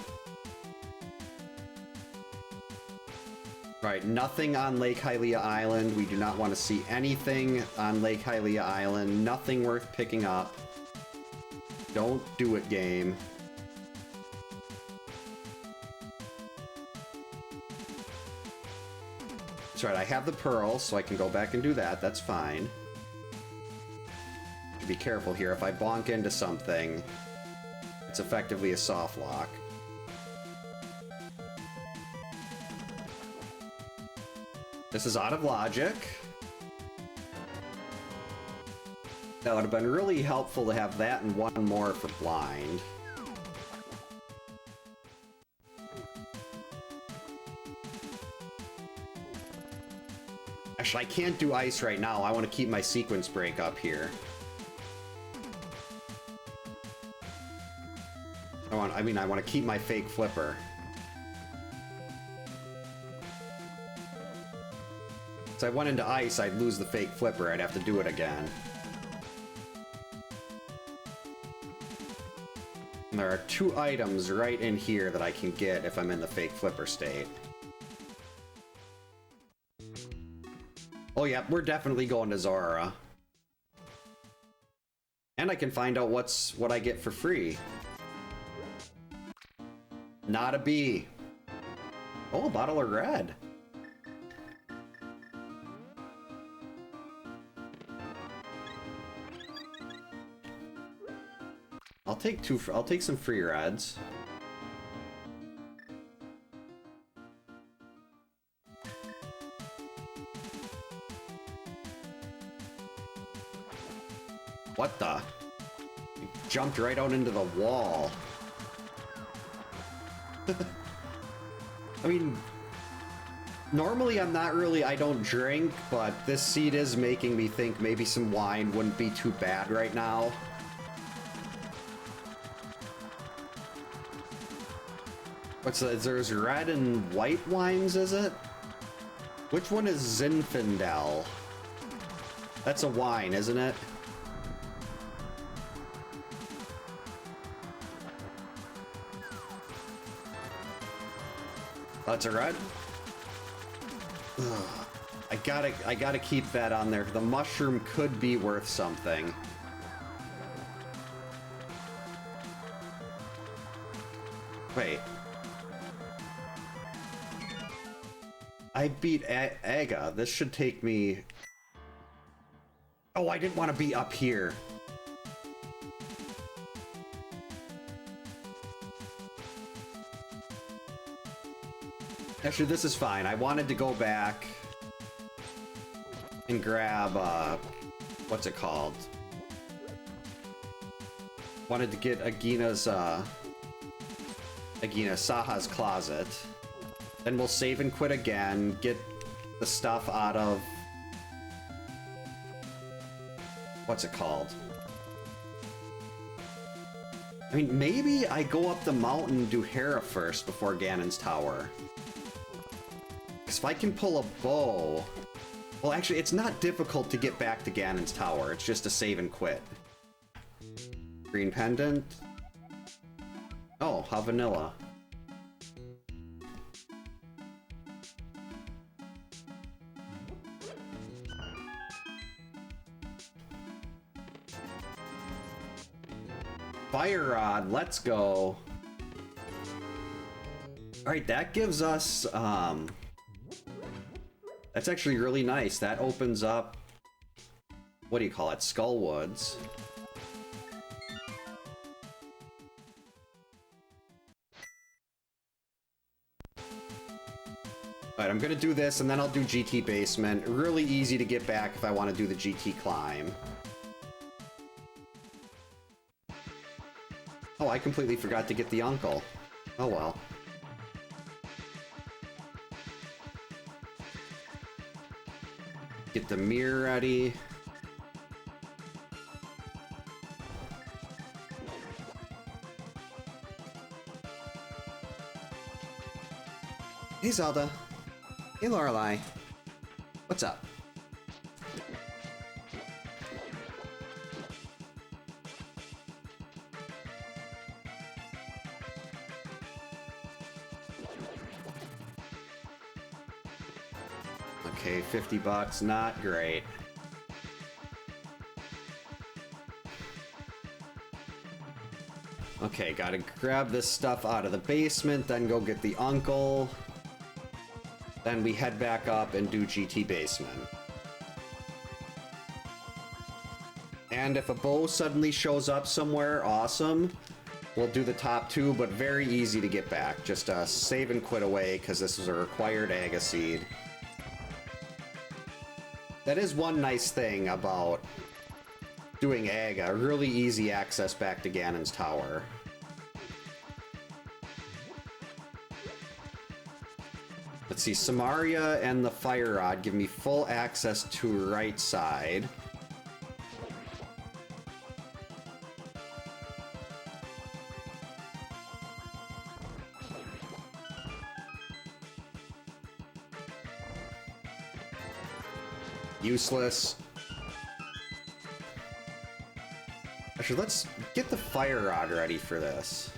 Right, nothing on Lake Hylia Island. We do not want to see anything on Lake Hylia Island. Nothing worth picking up. Don't do it, game. That's right, I have the pearls, so I can go back and do that. That's fine. Be careful here. If I bonk into something, it's effectively a soft lock. This is out of logic. That would have been really helpful to have that and one more for blind. Actually, I can't do ice right now. I want to keep my sequence break up here. I want to keep my fake flipper. So I went into ice, I'd lose the fake flipper. I'd have to do it again. And there are 2 items right in here that I can get if I'm in the fake flipper state. Oh yeah, we're definitely going to Zora. And I can find out what I get for free. Not a bee. Oh, a bottle of red. I'll take some free reds. What the? He jumped right out into the wall. I mean, normally I don't drink, but this seed is making me think maybe some wine wouldn't be too bad right now. There's red and white wines, is it? Which one is Zinfandel? That's a wine, isn't it? Oh, it's a red? Ugh. I gotta keep that on there. The mushroom could be worth something. Wait. I beat Aga. This should take me... Oh, I didn't want to be up here. Actually, this is fine. I wanted to go back and grab, what's it called? Wanted to get Agina Saha's closet. Then we'll save and quit again, get the stuff out of... What's it called? I mean, maybe I go up the mountain and do Hera first before Ganon's tower. Because if I can pull a bow... Well, actually, it's not difficult to get back to Ganon's tower. It's just a save and quit. Green pendant. Oh, how vanilla. Fire rod, let's go. Alright, that gives us, that's actually really nice. That opens up, what do you call it, Skullwoods. Alright, I'm gonna do this and then I'll do GT Basement. Really easy to get back if I want to do the GT Climb. Oh, I completely forgot to get the uncle. Oh well. Get the mirror ready. Hey Zelda. Hey Lorelei. What's up? Okay, 50 bucks, not great. Okay, gotta grab this stuff out of the basement, then go get the uncle. Then we head back up and do GT basement. And if a bow suddenly shows up somewhere, awesome. We'll do the top two, but very easy to get back. Just save and quit away, because this is a required Aga seed. That is one nice thing about doing Aga. Really easy access back to Ganon's tower. Let's see, Samaria and the Fire Rod give me full access to right side. Useless. Actually, let's get the Fire Rod ready for this.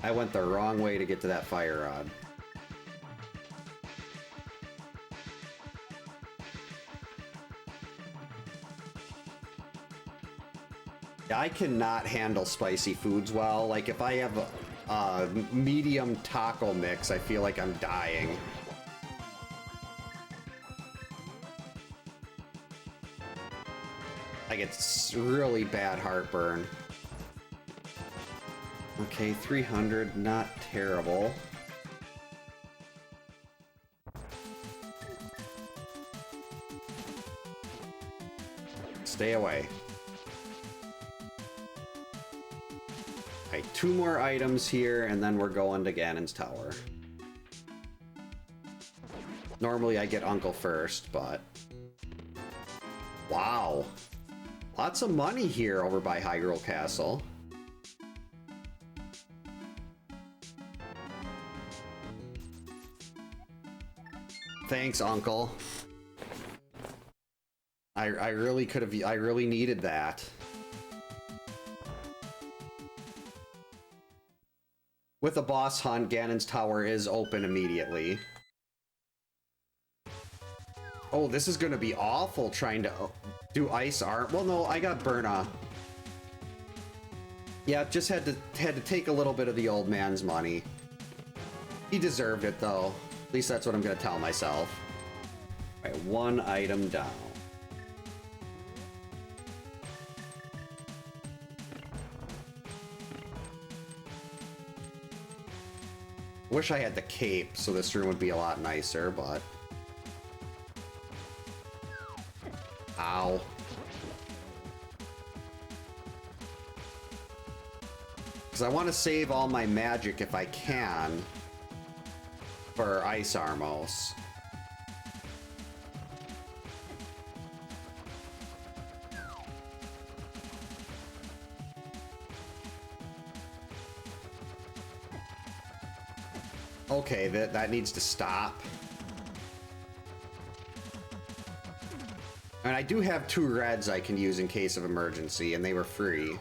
I went the wrong way to get to that Fire Rod. I cannot handle spicy foods well. Like, if I have a medium taco mix, I feel like I'm dying. I get really bad heartburn. Okay, 300, not terrible. Stay away. Okay, 2 more items here, and then we're going to Ganon's tower. Normally I get Uncle first, but... Wow! Lots of money here over by Hyrule Castle. Thanks, Uncle. I really could have... I really needed that. With a boss hunt, Ganon's tower is open immediately. Oh, this is gonna be awful trying to do ice art. Well, no, I got Burna. Yeah, just had to take a little bit of the old man's money. He deserved it, though. At least that's what I'm gonna tell myself. All right, 1 item down. Wish I had the cape, so this room would be a lot nicer, but... Ow. Because I want to save all my magic if I can for Ice Armos. Okay, that needs to stop. And I do have 2 reds I can use in case of emergency, and they were free.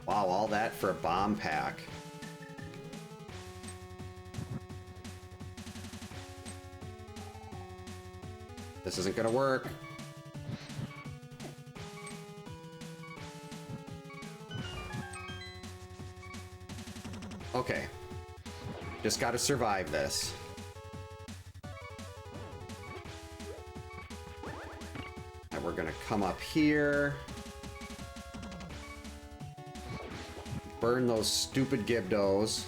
Wow, all that for a bomb pack. This isn't gonna work. Okay. Just gotta survive this. And we're gonna come up here. Burn those stupid Gibdos.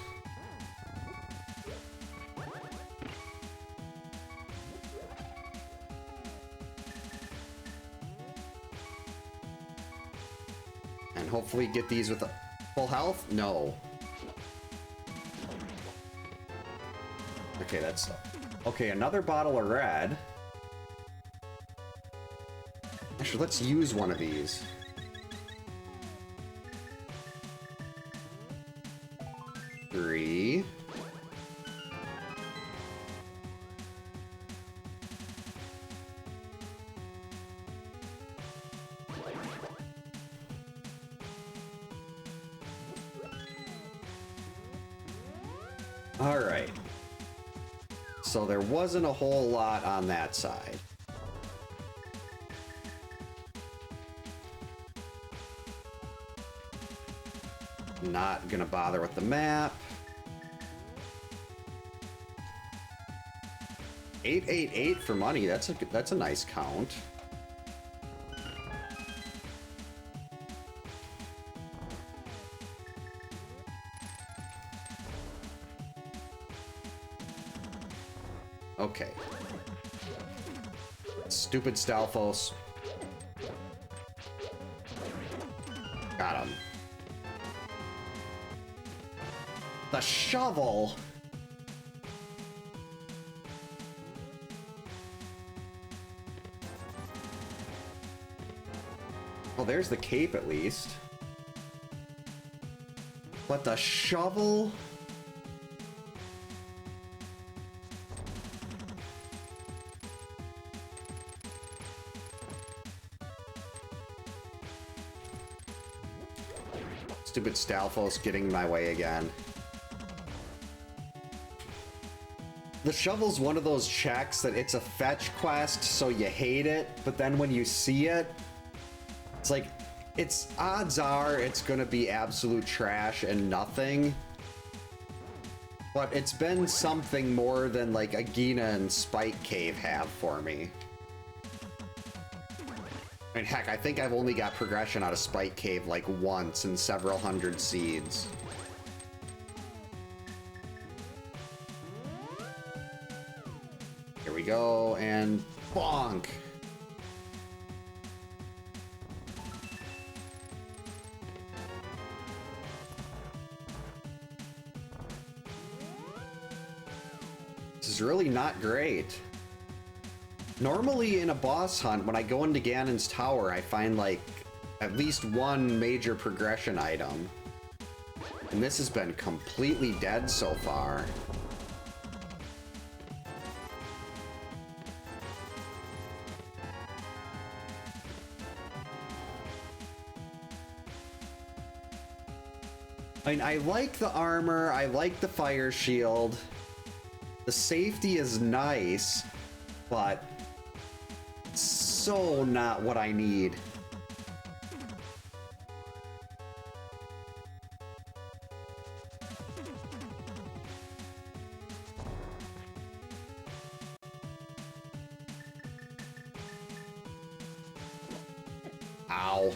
And hopefully get these with a full health? No. Okay, that's... Okay, another bottle of red. Actually, let's use one of these. Three. All right. So there wasn't a whole lot on that side. Not gonna bother with the map. 888 for money. That's a nice count. Okay. Stupid Stalfos. Got him. The shovel. Well, there's the cape at least. But the shovel? Stupid Stalfos getting in my way again. The shovel's one of those checks that it's a fetch quest, so you hate it, but then when you see it, it's like, odds are it's gonna be absolute trash and nothing. But it's been something more than like Agina and Spike Cave have for me. I mean, heck, I think I've only got progression out of Spike Cave like once in several hundred seeds. Here we go, and bonk! This is really not great. Normally in a boss hunt, when I go into Ganon's tower, I find like at least one major progression item. And this has been completely dead so far. I mean, I like the armor, I like the fire shield. The safety is nice, but so not what I need. Ow.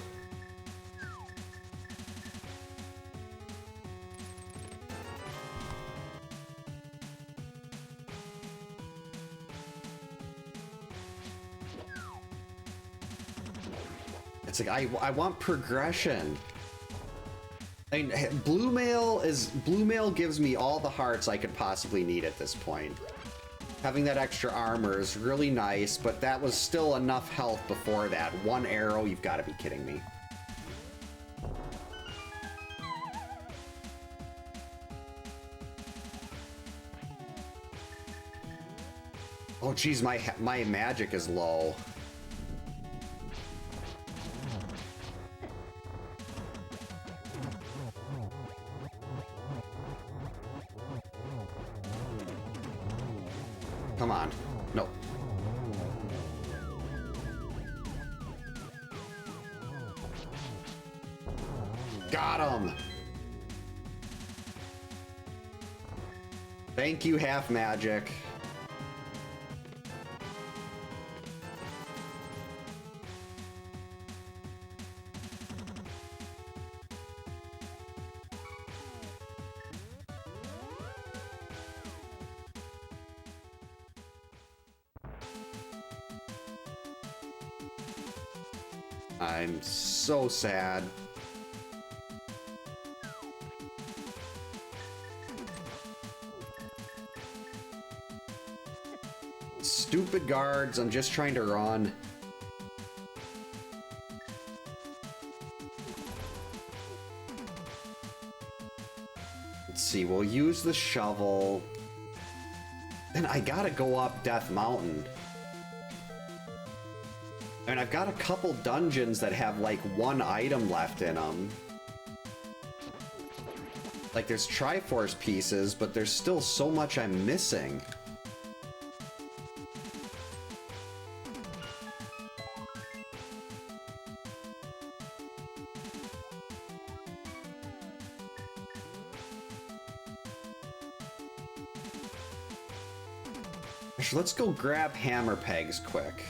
It's like, I want progression. I mean, blue mail gives me all the hearts I could possibly need at this point. Having that extra armor is really nice, but that was still enough health before that. One arrow, you've got to be kidding me. Oh geez, my magic is low. Come on. No. Got him. Thank you, half magic. I'm so sad. Stupid guards, I'm just trying to run. Let's see, we'll use the shovel. Then I gotta go up Death Mountain. And I've got a couple dungeons that have like one item left in them. Like, there's Triforce pieces, but there's still so much I'm missing. Let's go grab hammer pegs quick.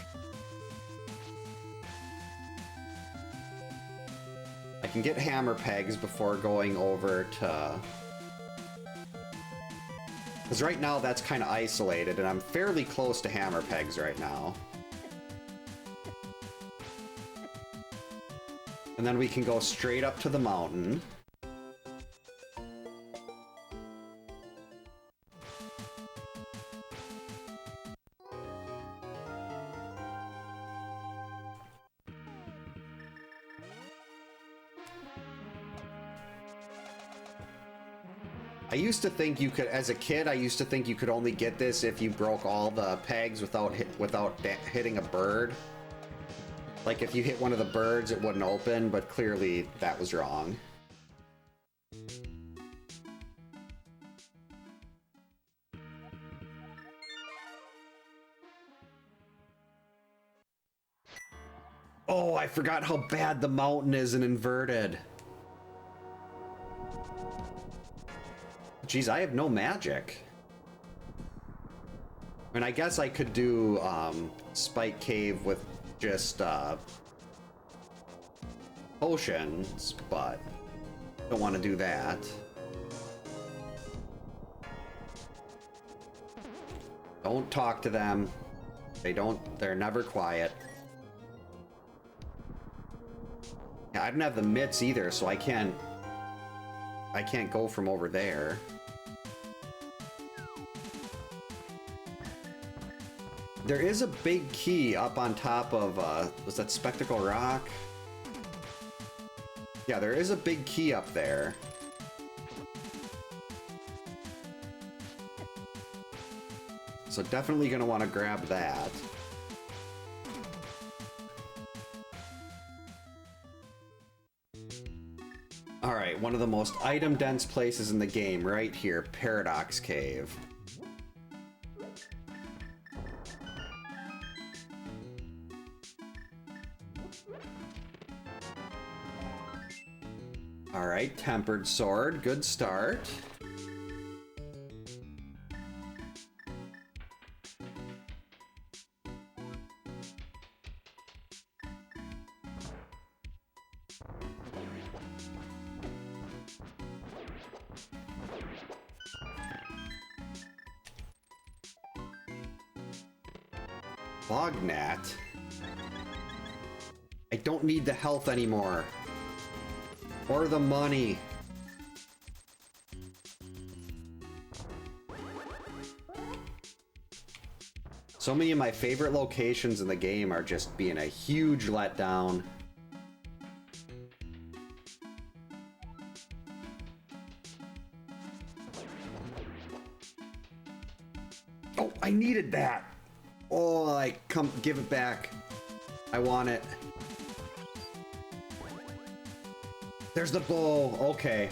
I can get hammer pegs before going over to... Because right now that's kind of isolated, and I'm fairly close to hammer pegs right now. And then we can go straight up to the mountain. I used to think you could, as a kid, I used to think you could only get this if you broke all the pegs without hitting a bird. Like if you hit one of the birds, it wouldn't open, but clearly that was wrong. Oh, I forgot how bad the mountain is in inverted. Jeez, I have no magic. I mean, I guess I could do Spike Cave with just potions, but don't want to do that. Don't talk to them. They're never quiet. Yeah, I don't have the mitts either, so I can't go from over there. There is a big key up on top of, was that Spectacle Rock? Yeah, there is a big key up there. So definitely gonna want to grab that. Alright, one of the most item-dense places in the game, right here, Paradox Cave. Alright, Tempered Sword, good start. Bognat. I don't need the health anymore. Or the money. So many of my favorite locations in the game are just being a huge letdown. Oh, I needed that. Oh, like, come give it back. I want it. There's the bow. Okay.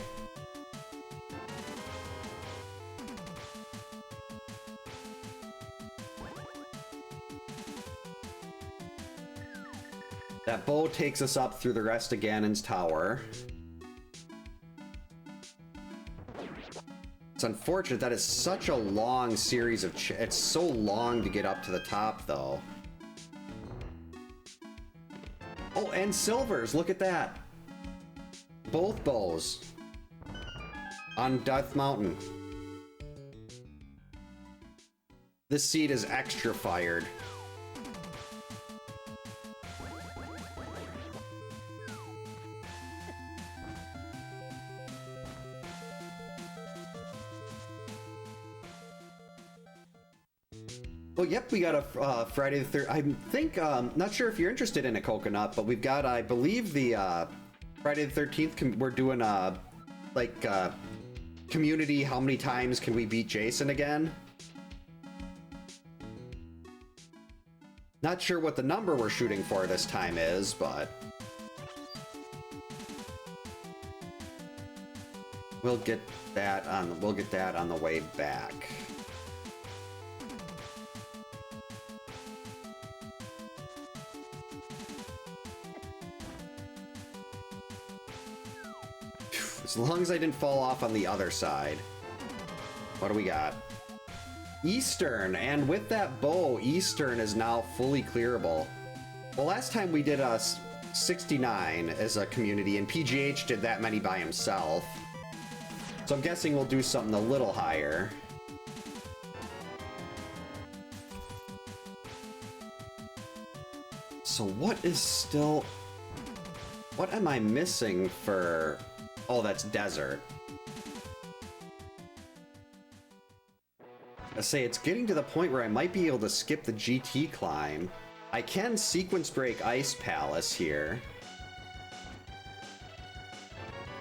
That bow takes us up through the rest of Ganon's tower. It's unfortunate that it's such a long series of it's so long to get up to the top, though. Oh, and silvers. Look at that. Both bows on Death Mountain. This seed is extra fired. Well, yep, we got a Friday the 3rd. I think, not sure if you're interested in a Coconut, but we've got, I believe, the Friday the 13th. We're doing like community. How many times can we beat Jason again? Not sure what the number we're shooting for this time is, but We'll get that on the way back. As long as I didn't fall off on the other side. What do we got? Eastern, and with that bow, Eastern is now fully clearable. Well, last time we did a 69 as a community, and PGH did that many by himself. So I'm guessing we'll do something a little higher. So what is still... What am I missing for... Oh, that's desert. I say it's getting to the point where I might be able to skip the GT climb. I can sequence break Ice Palace here.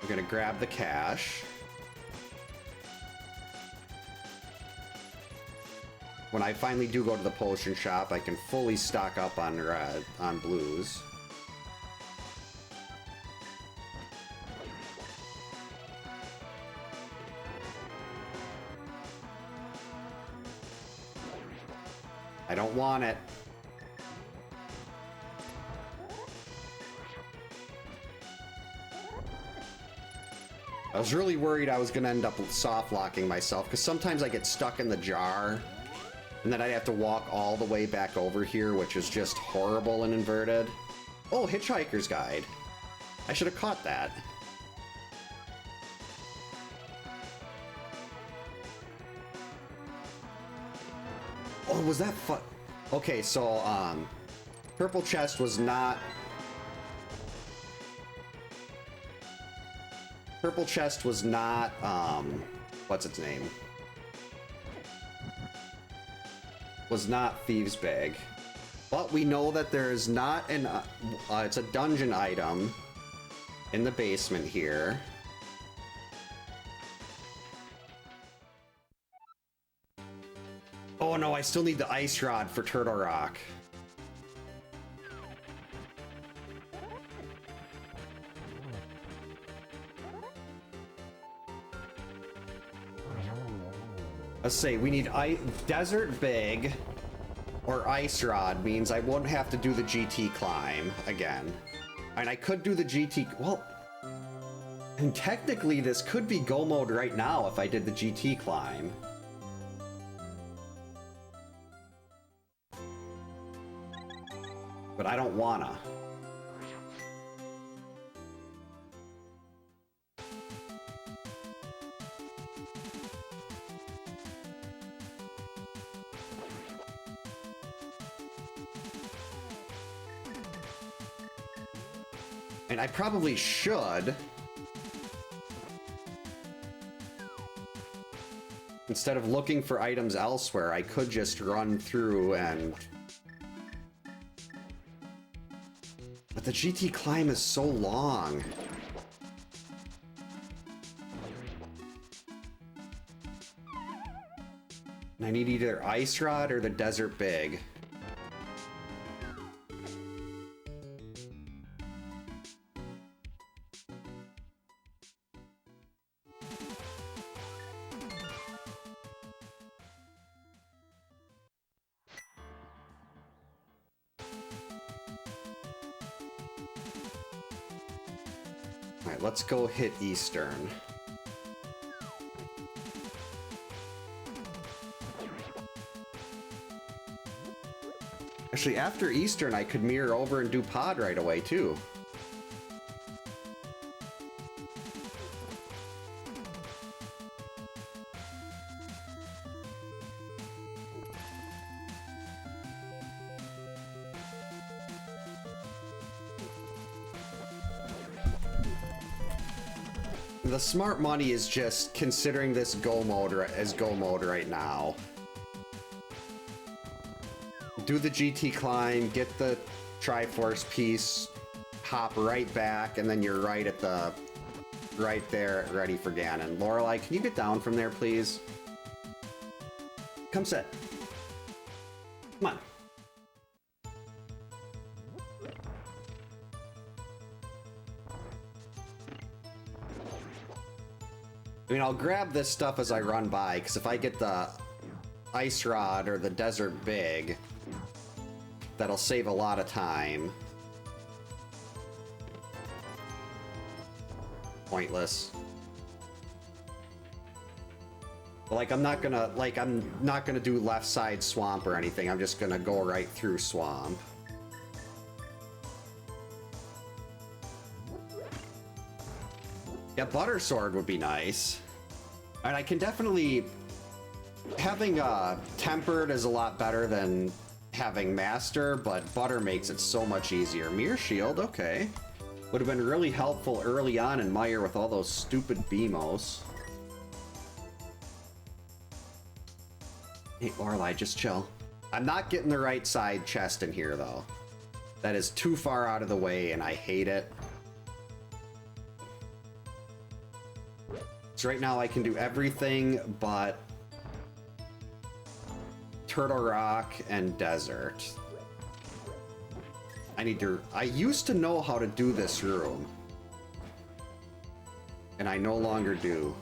I'm gonna grab the cash. When I finally do go to the potion shop, I can fully stock up on blues. I don't want it. I was really worried I was gonna end up soft locking myself, because sometimes I get stuck in the jar, and then I'd have to walk all the way back over here, which is just horrible and inverted. Oh, Hitchhiker's Guide. I should have caught that. Oh, was that fun? Okay, so, purple chest was not... Purple chest was not, what's its name? Was not Thieves' Bag. But we know that there is not an, it's a dungeon item in the basement here. Oh no, I still need the ice rod for Turtle Rock. Let's say we need Desert Big or Ice Rod means I won't have to do the GT climb again. And I could do the GT, well, and technically this could be go mode right now if I did the GT climb. But I don't wanna. And I probably should. Instead of looking for items elsewhere, I could just run through and... But the GT climb is so long. And I need either Ice Rod or the Desert Big. Alright, let's go hit Eastern. Actually, after Eastern, I could mirror over and do Pod right away, too. The smart money is just considering this go mode as go mode right now. Do the GT climb, get the Triforce piece, hop right back, and then you're right at the... right there, ready for Ganon. Lorelei, can you get down from there, please? Come sit. Come on. I mean, I'll grab this stuff as I run by, because if I get the ice rod or the desert big, that'll save a lot of time. Pointless. But, like, I'm not gonna do left side swamp or anything. I'm just gonna go right through swamp. Yeah, butter sword would be nice. And I can definitely... Having tempered is a lot better than having master, but butter makes it so much easier. Mirror shield, okay. Would have been really helpful early on in Meyer with all those stupid BMOs. Hey, Lorelei, just chill. I'm not getting the right side chest in here, though. That is too far out of the way, and I hate it. So right now I can do everything but Turtle Rock and Desert. I used to know how to do this room, and I no longer do.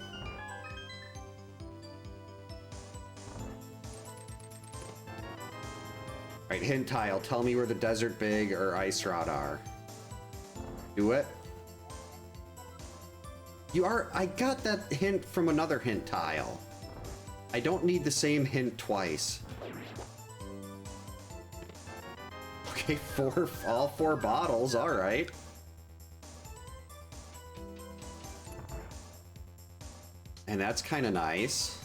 Right, hint tile, tell me where the Desert Big or Ice Rod are. Do it. I got that hint from another hint tile. I don't need the same hint twice. Okay, all four bottles, alright. And that's kind of nice.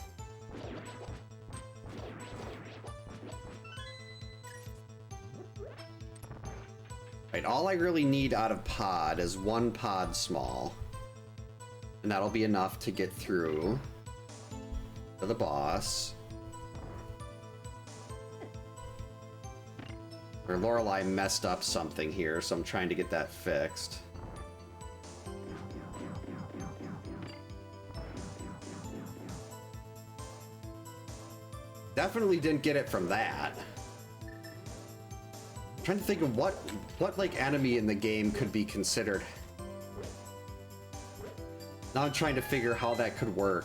Right, all I really need out of pod is one pod small. And that'll be enough to get through to the boss. Or Lorelei messed up something here, so I'm trying to get that fixed. Definitely didn't get it from that. I'm trying to think of what like enemy in the game could be considered. Now I'm trying to figure how that could work.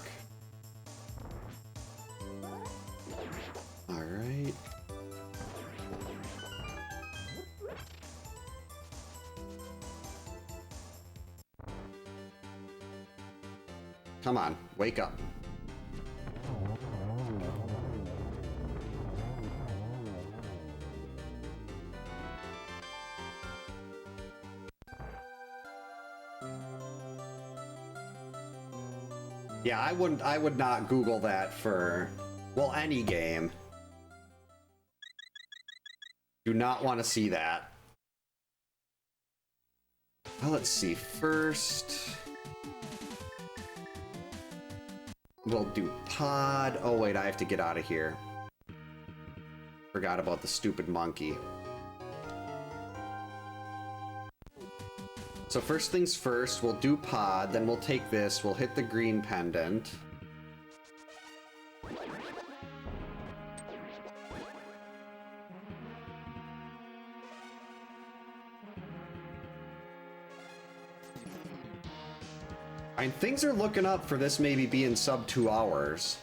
All right. Come on, wake up. Yeah, I would not Google that for, well, any game. Do not want to see that. Well, let's see. First, we'll do pod. Oh, wait, I have to get out of here. Forgot about the stupid monkey. So first things first, we'll do pod, then we'll take this, we'll hit the green pendant. And things are looking up for this maybe being sub 2 hours.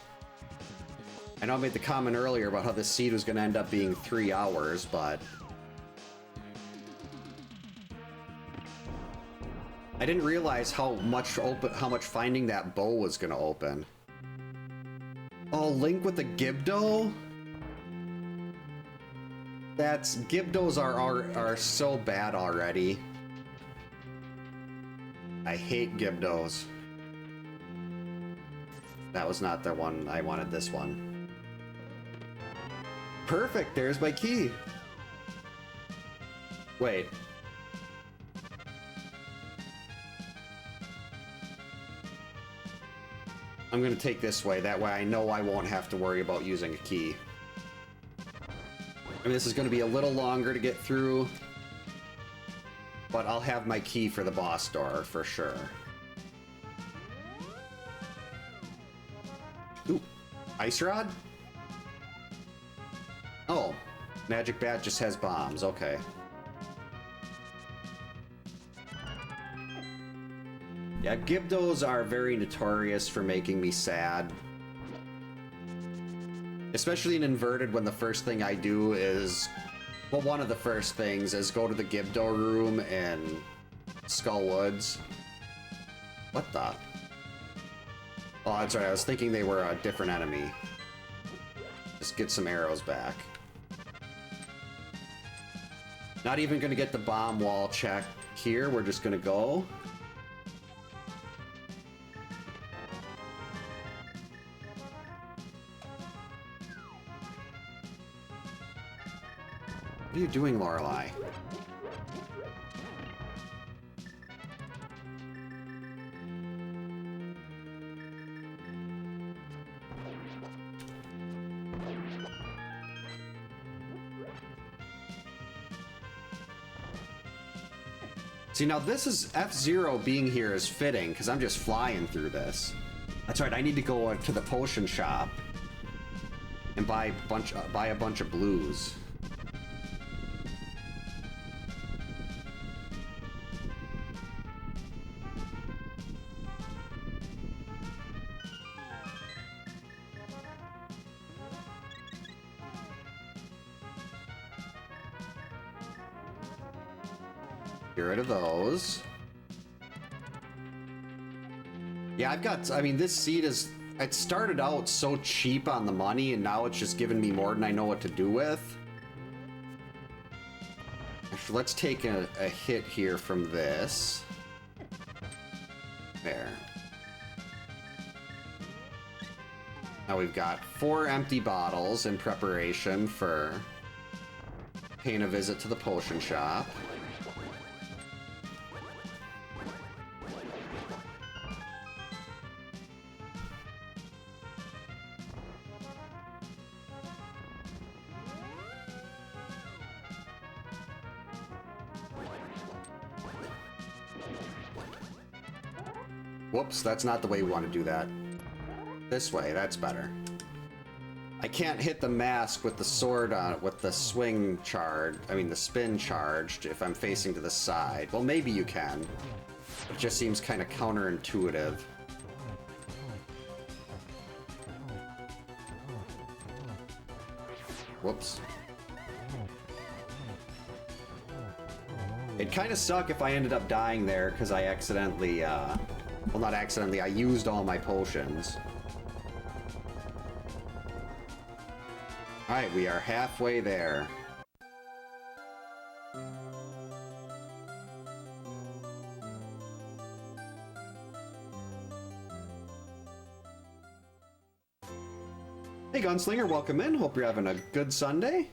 I know I made the comment earlier about how this seed was going to end up being 3 hours, but I didn't realize how much finding that bow was going to open. Oh, Link with the Gibdo? Gibdos are so bad already. I hate Gibdos. That was not the one. I wanted this one. Perfect, there's my key. Wait. I'm gonna take this way, that way I know I won't have to worry about using a key. I mean, this is gonna be a little longer to get through, but I'll have my key for the boss door, for sure. Ooh, ice rod? Oh, magic bat just has bombs, okay. Yeah, Gibdos are very notorious for making me sad. Especially in Inverted, when the first thing I do is... Well, one of the first things is go to the Gibdo room in Skull Woods. What the? Oh, that's right, I was thinking they were a different enemy. Just get some arrows back. Not even gonna get the bomb wall check here, we're just gonna go. What are you doing, Lorelei? See, now this is F-Zero being here is fitting, because I'm just flying through this. That's right, I need to go to the potion shop and buy a bunch of blues. Get rid of those. Yeah, I mean, this seed is, it started out so cheap on the money, and now it's just giving me more than I know what to do with. Actually, let's take a hit here from this. There. Now we've got 4 empty bottles in preparation for paying a visit to the potion shop. Whoops, that's not the way we want to do that. This way, that's better. I can't hit the mask with the sword on it, with the swing charged, I mean the spin charged, if I'm facing to the side. Well, maybe you can. It just seems kind of counterintuitive. Whoops. It'd kind of suck if I ended up dying there because I accidentally, well, not accidentally, I used all my potions. Alright, we are halfway there. Hey Gunslinger, welcome in. Hope you're having a good Sunday.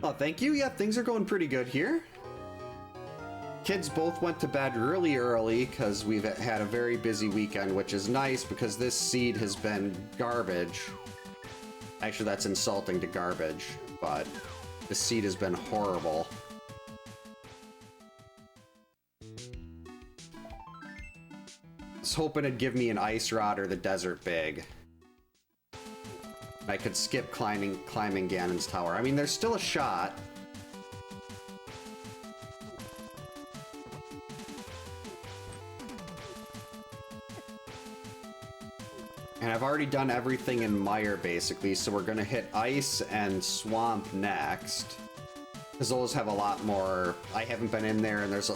Oh, thank you. Yeah, things are going pretty good here. Kids both went to bed really early because we've had a very busy weekend, which is nice because this seed has been garbage. Actually, that's insulting to garbage, but this seed has been horrible. I was hoping it'd give me an ice rod or the desert big. I could skip climbing Ganon's tower. I mean, there's still a shot. And I've already done everything in Mire, basically, so we're gonna hit Ice and Swamp next. Because those have a lot more... I haven't been in there, and there's a...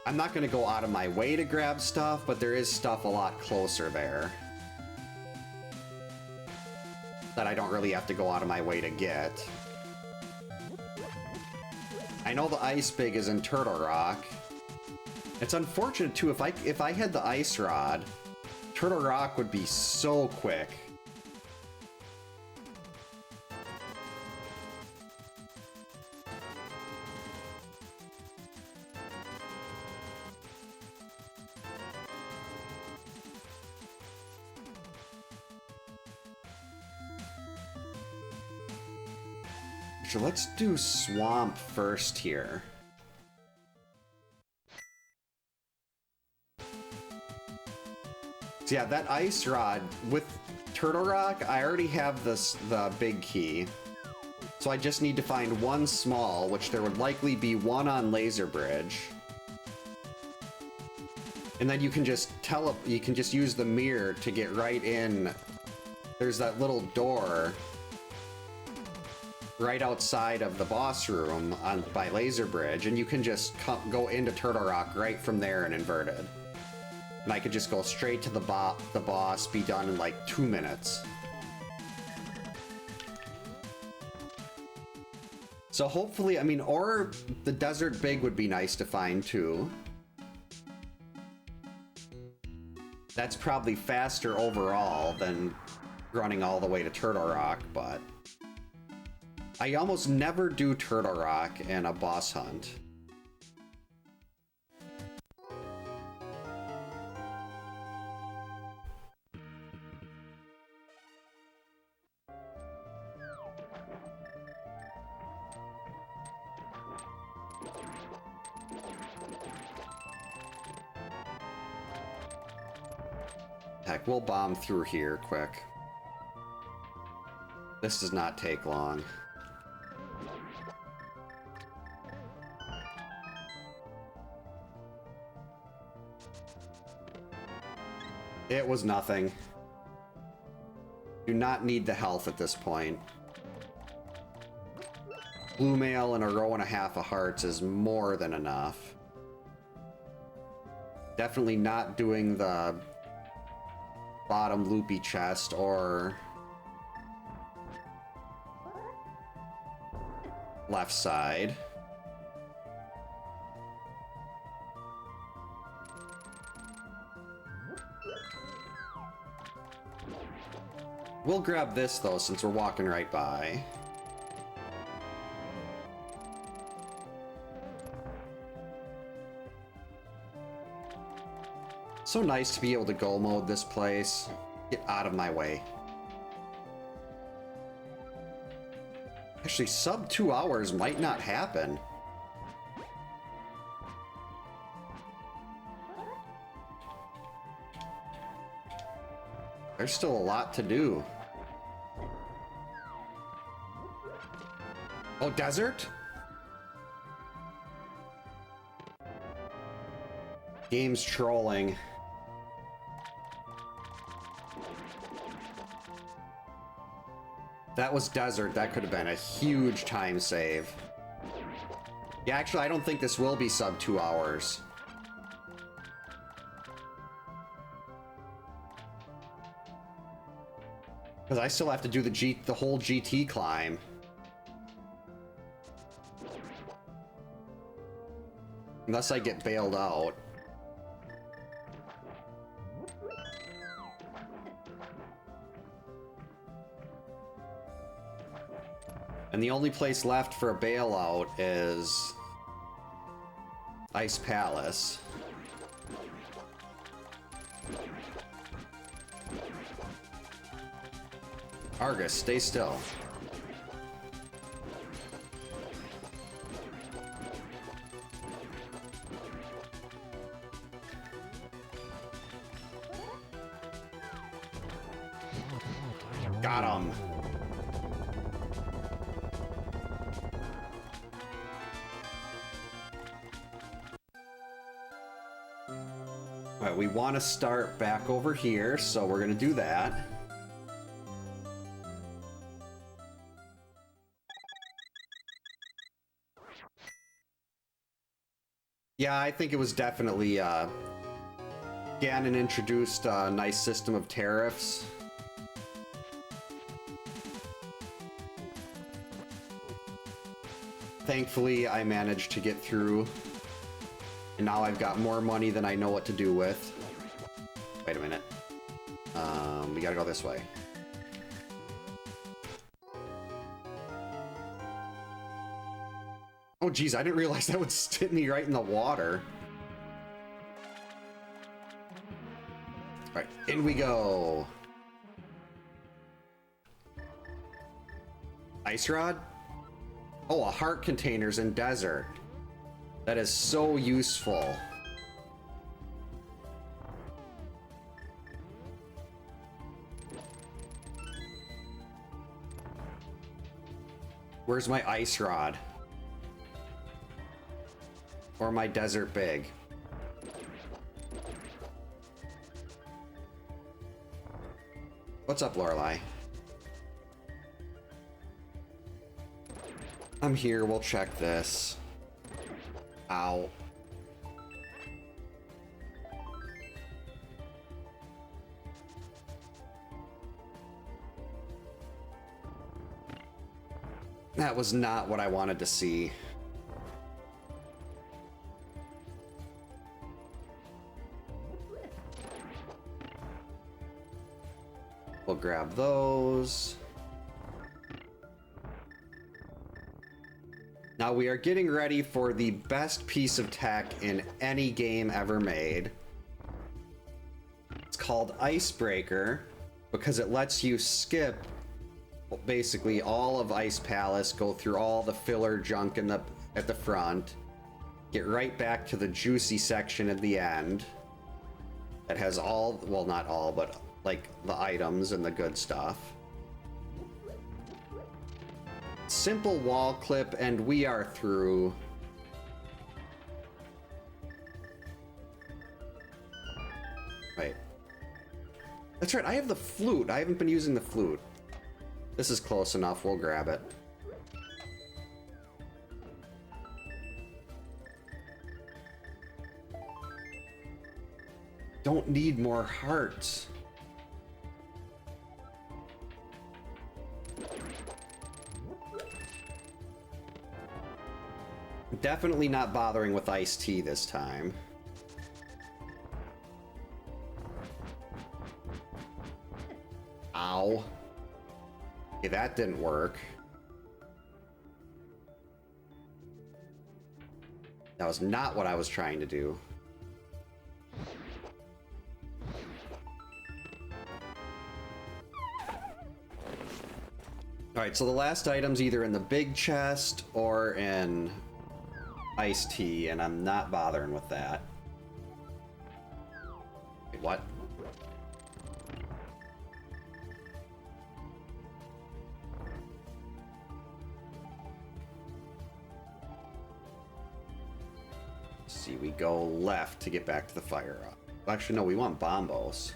I'm not gonna go out of my way to grab stuff, but there is stuff a lot closer there that I don't really have to go out of my way to get. I know the Ice Big is in Turtle Rock. It's unfortunate, too, if I had the Ice Rod, Turtle Rock would be so quick. So let's do Swamp first here. So yeah, that Ice Rod with Turtle Rock, I already have the big key. So I just need to find one small, which there would likely be one on Laser Bridge. And then you can just you can just use the mirror to get right in. There's that little door right outside of the boss room by Laser Bridge, and you can just go into Turtle Rock right from there and inverted. And I could just go straight to the boss, be done in like 2 minutes. So hopefully, I mean, or the Desert Big would be nice to find too. That's probably faster overall than running all the way to Turtle Rock, but I almost never do Turtle Rock in a boss hunt. Heck, we'll bomb through here quick. This does not take long. It was nothing. Do not need the health at this point. Blue mail and a row and a half of hearts is more than enough. Definitely not doing the bottom loopy chest or left side. We'll grab this though, since we're walking right by. So nice to be able to go mode this place. Get out of my way. Actually, sub 2 hours might not happen. There's still a lot to do. Oh, desert? Game's trolling. That was desert. That could have been a huge time save. Yeah, actually, I don't think this will be sub 2 hours. Because I still have to do the whole GT climb. Unless I get bailed out. And the only place left for a bailout is Ice Palace. Argus, stay still. Got him. All right, we want to start back over here, so we're going to do that. Yeah, I think it was definitely, Ganon introduced a nice system of tariffs. Thankfully, I managed to get through, and now I've got more money than I know what to do with. Wait a minute. We gotta go this way. Oh geez, I didn't realize that would hit me right in the water. Alright, in we go. Ice Rod? Oh, a heart containers in desert. That is so useful. Where's my Ice Rod? Or my Desert Big? What's up, Lorelei? I'm here, we'll check this. Ow. That was not what I wanted to see. We'll grab those. Now we are getting ready for the best piece of tech in any game ever made. It's called Icebreaker because it lets you skip basically all of Ice Palace, go through all the filler junk in at the front, get right back to the juicy section at the end that has all, well, not all, but like the items and the good stuff. Simple wall clip and we are through. Wait. That's right, I have the flute. I haven't been using the flute. This is close enough, we'll grab it. Don't need more hearts. Definitely not bothering with iced tea this time. Ow. Okay, that didn't work. That was not what I was trying to do. Alright, so the last item's either in the big chest or in iced tea, and I'm not bothering with that. Wait, what? See, we go left to get back to the fire up. Actually, no, we want bombos.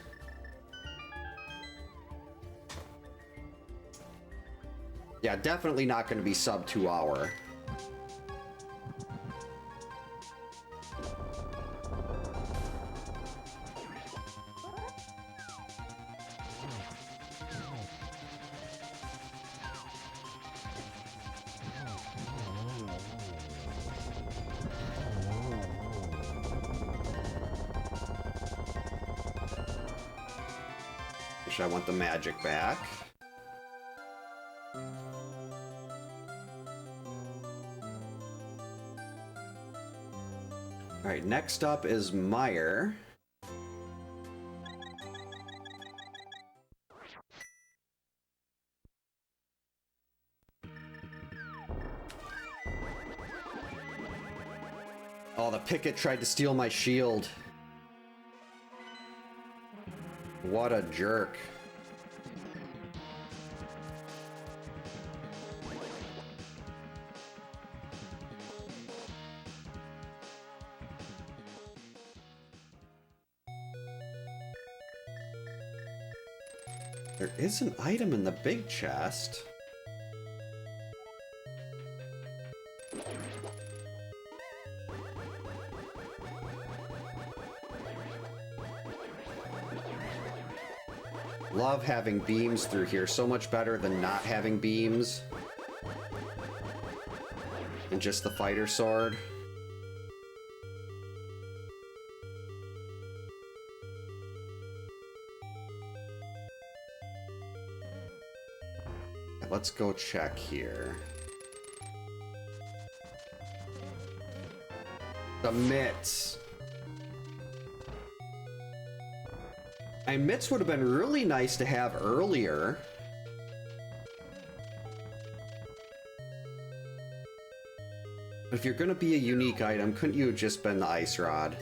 Yeah, definitely not going to be sub 2 hour. I want the magic back. Alright, next up is Meyer. Oh, the picket tried to steal my shield. What a jerk. There is an item in the big chest. Love having beams through here, so much better than not having beams. And just the fighter sword. Let's go check here. The mitts. Mitts would have been really nice to have earlier. If you're gonna be a unique item, couldn't you have just been the ice rod?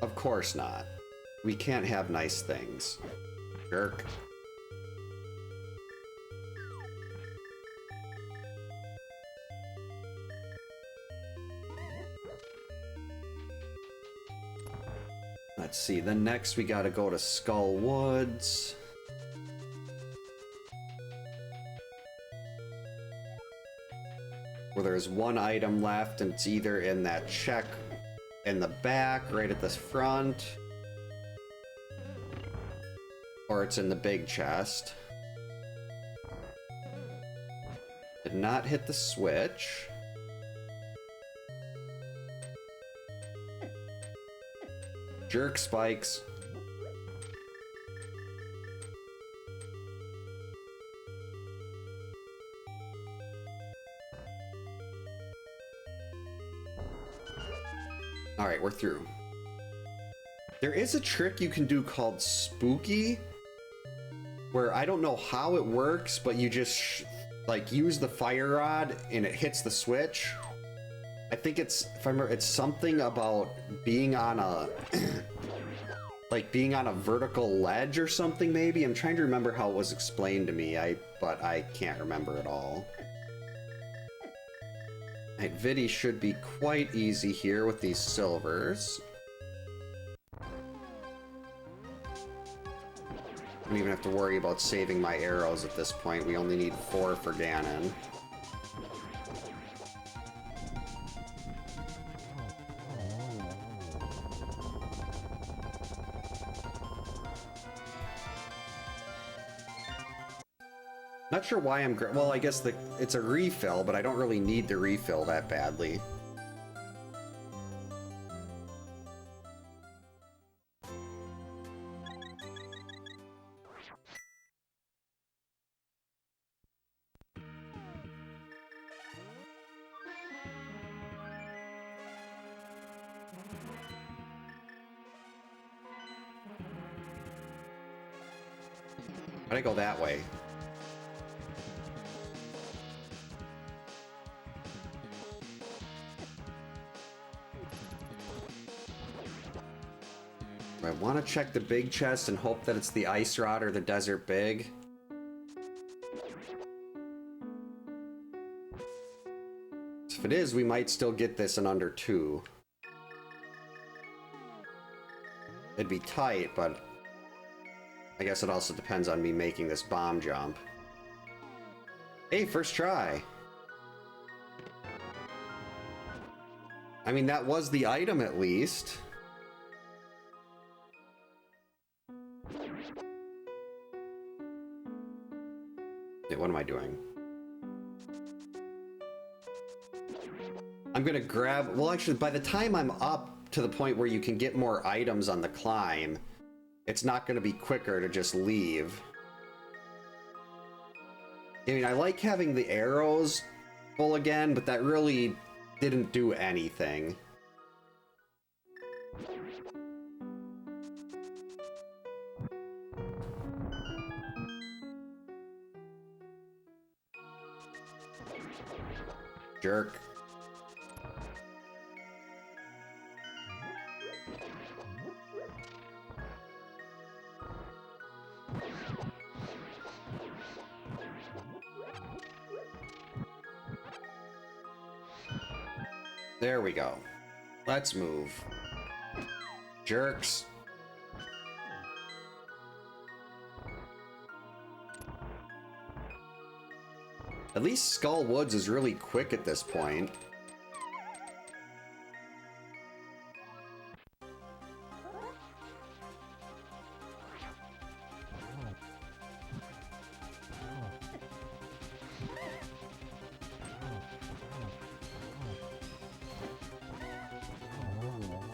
Of course not. We can't have nice things. Jerk. Let's see, then next we gotta go to Skull Woods. Where there's one item left, and it's either in that check in the back, right at the front, or it's in the big chest. Did not hit the switch. Jerk spikes. All right, we're through. There is a trick you can do called spooky, where I don't know how it works, but you just like use the fire rod and it hits the switch. I think it's, if I remember, it's something about being on a like being on a vertical ledge or something, maybe. I'm trying to remember how it was explained to me, but I can't remember it all. Right, Viddy should be quite easy here with these silvers. I don't even have to worry about saving my arrows at this point. We only need 4 for Ganon. Not sure why I'm... Well, I guess it's a refill, but I don't really need the refill that badly. How'd I go that way? I want to check the big chest and hope that it's the ice rod or the desert big. If it is, we might still get this in under 2. It'd be tight, but I guess it also depends on me making this bomb jump. Hey, first try. I mean, that was the item at least. What am I doing? I'm gonna grab... Well, actually, by the time I'm up to the point where you can get more items on the climb, it's not gonna be quicker to just leave. I mean, I like having the arrows full again, but that really didn't do anything. Jerk. There we go. Let's move. Jerks. At least Skull Woods is really quick at this point.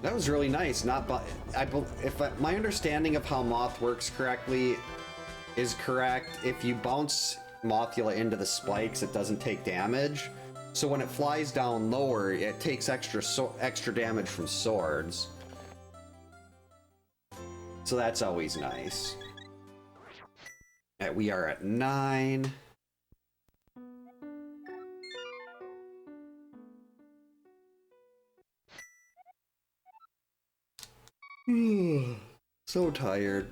That was really nice. My understanding of how Moth works correctly is correct. If you bounce Mothula into the spikes, it doesn't take damage. So when it flies down lower, it takes extra damage from swords. So that's always nice. We are at 9. So tired.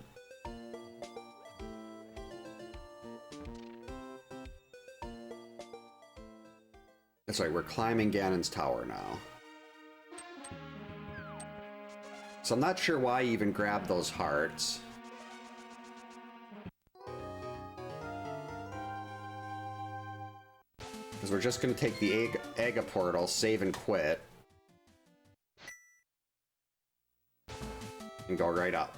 That's right, we're climbing Ganon's tower now. So I'm not sure why I even grabbed those hearts. Because we're just going to take the Aga portal, save and quit. And go right up.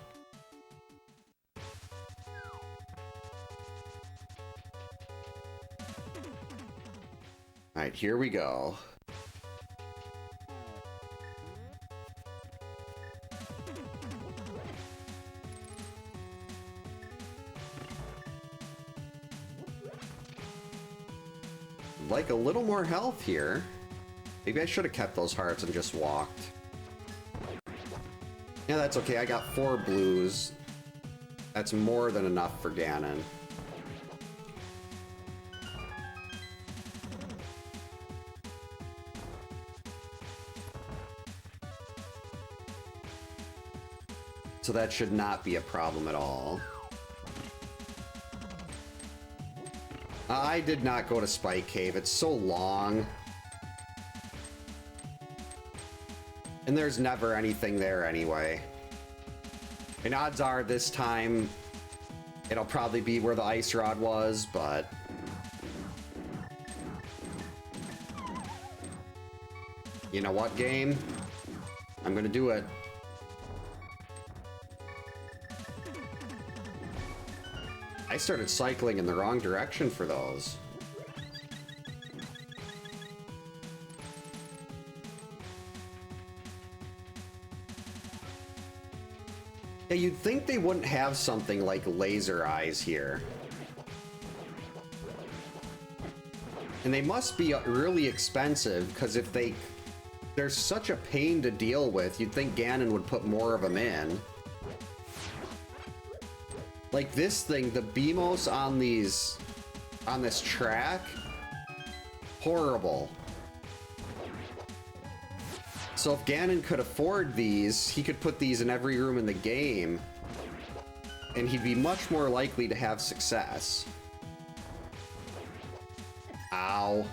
Alright, here we go. Like a little more health here. Maybe I should have kept those hearts and just walked. Yeah, that's okay. I got 4 blues. That's more than enough for Ganon. So that should not be a problem at all. I did not go to Spike Cave. It's so long. And there's never anything there anyway. And odds are this time it'll probably be where the ice rod was, but... You know what, game? I'm gonna do it. I started cycling in the wrong direction for those. Yeah, you'd think they wouldn't have something like laser eyes here. And they must be really expensive, because if they're such a pain to deal with, you'd think Ganon would put more of them in. Like this thing, the BMOS on this track, horrible. So if Ganon could afford these, he could put these in every room in the game, and he'd be much more likely to have success. Ow.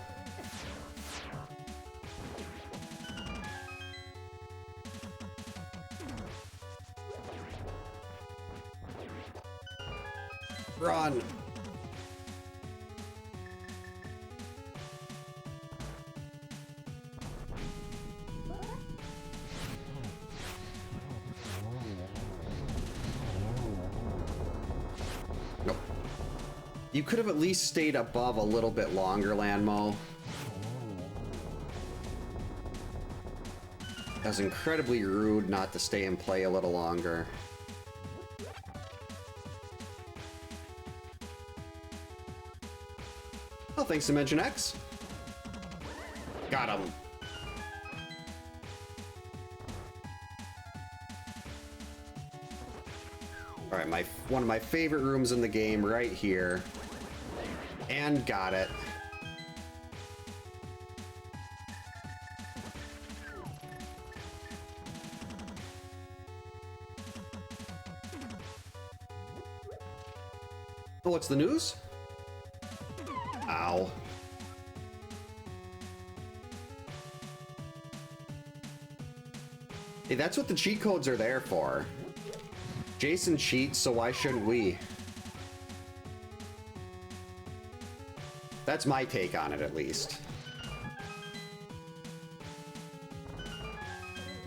Run. Nope. You could have at least stayed above a little bit longer, Landmo. That was incredibly rude not to stay and play a little longer. Oh, thanks to Dimension X. Got him. All right, one of my favorite rooms in the game right here. And got it. Oh, what's the news? Ow. Hey, that's what the cheat codes are there for. Jason cheats, so why shouldn't we? That's my take on it, at least.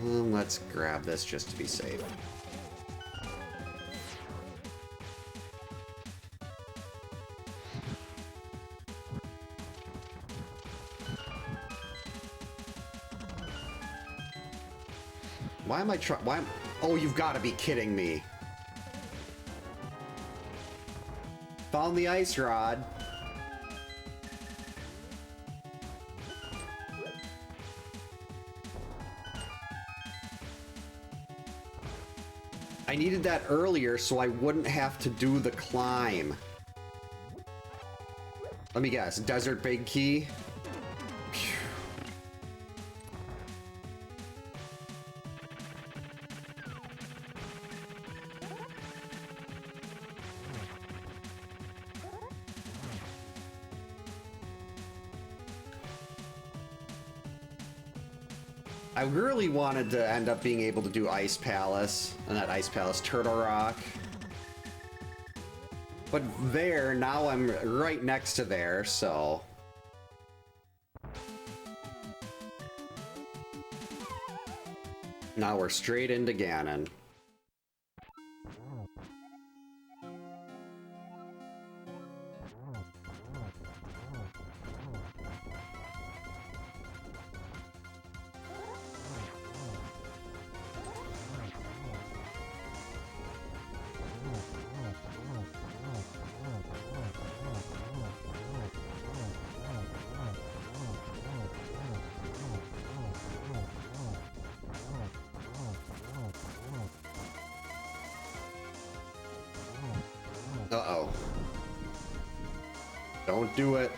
Let's grab this just to be safe. Why am I trying? Oh, you've got to be kidding me. Found the ice rod. I needed that earlier so I wouldn't have to do the climb. Let me guess, Desert Big Key? Phew. I really wanted to end up being able to do Ice Palace, and that Ice Palace Turtle Rock. But there, now I'm right next to there, so... Now we're straight into Ganon. Uh-oh. Don't do it.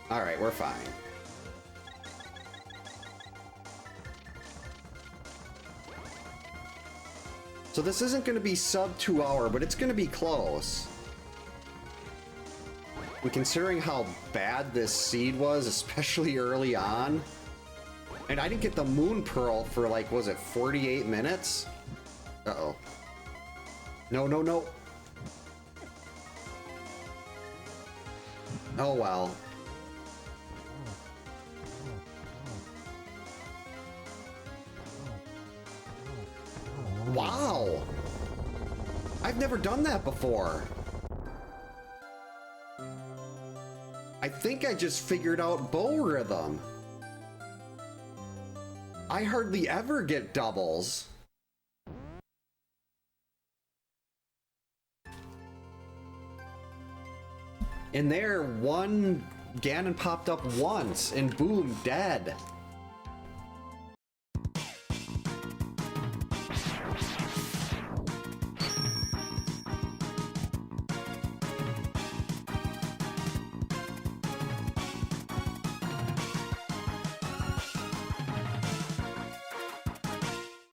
Alright, we're fine. So this isn't going to be sub 2 hour, but it's going to be close. And considering how bad this seed was, especially early on. And I didn't get the Moon Pearl for, like, was it 48 minutes? Uh-oh. No, no, no. Oh, well. Wow! I've never done that before. I think I just figured out bow rhythm. I hardly ever get doubles. And there, one Ganon popped up once, and boom, dead.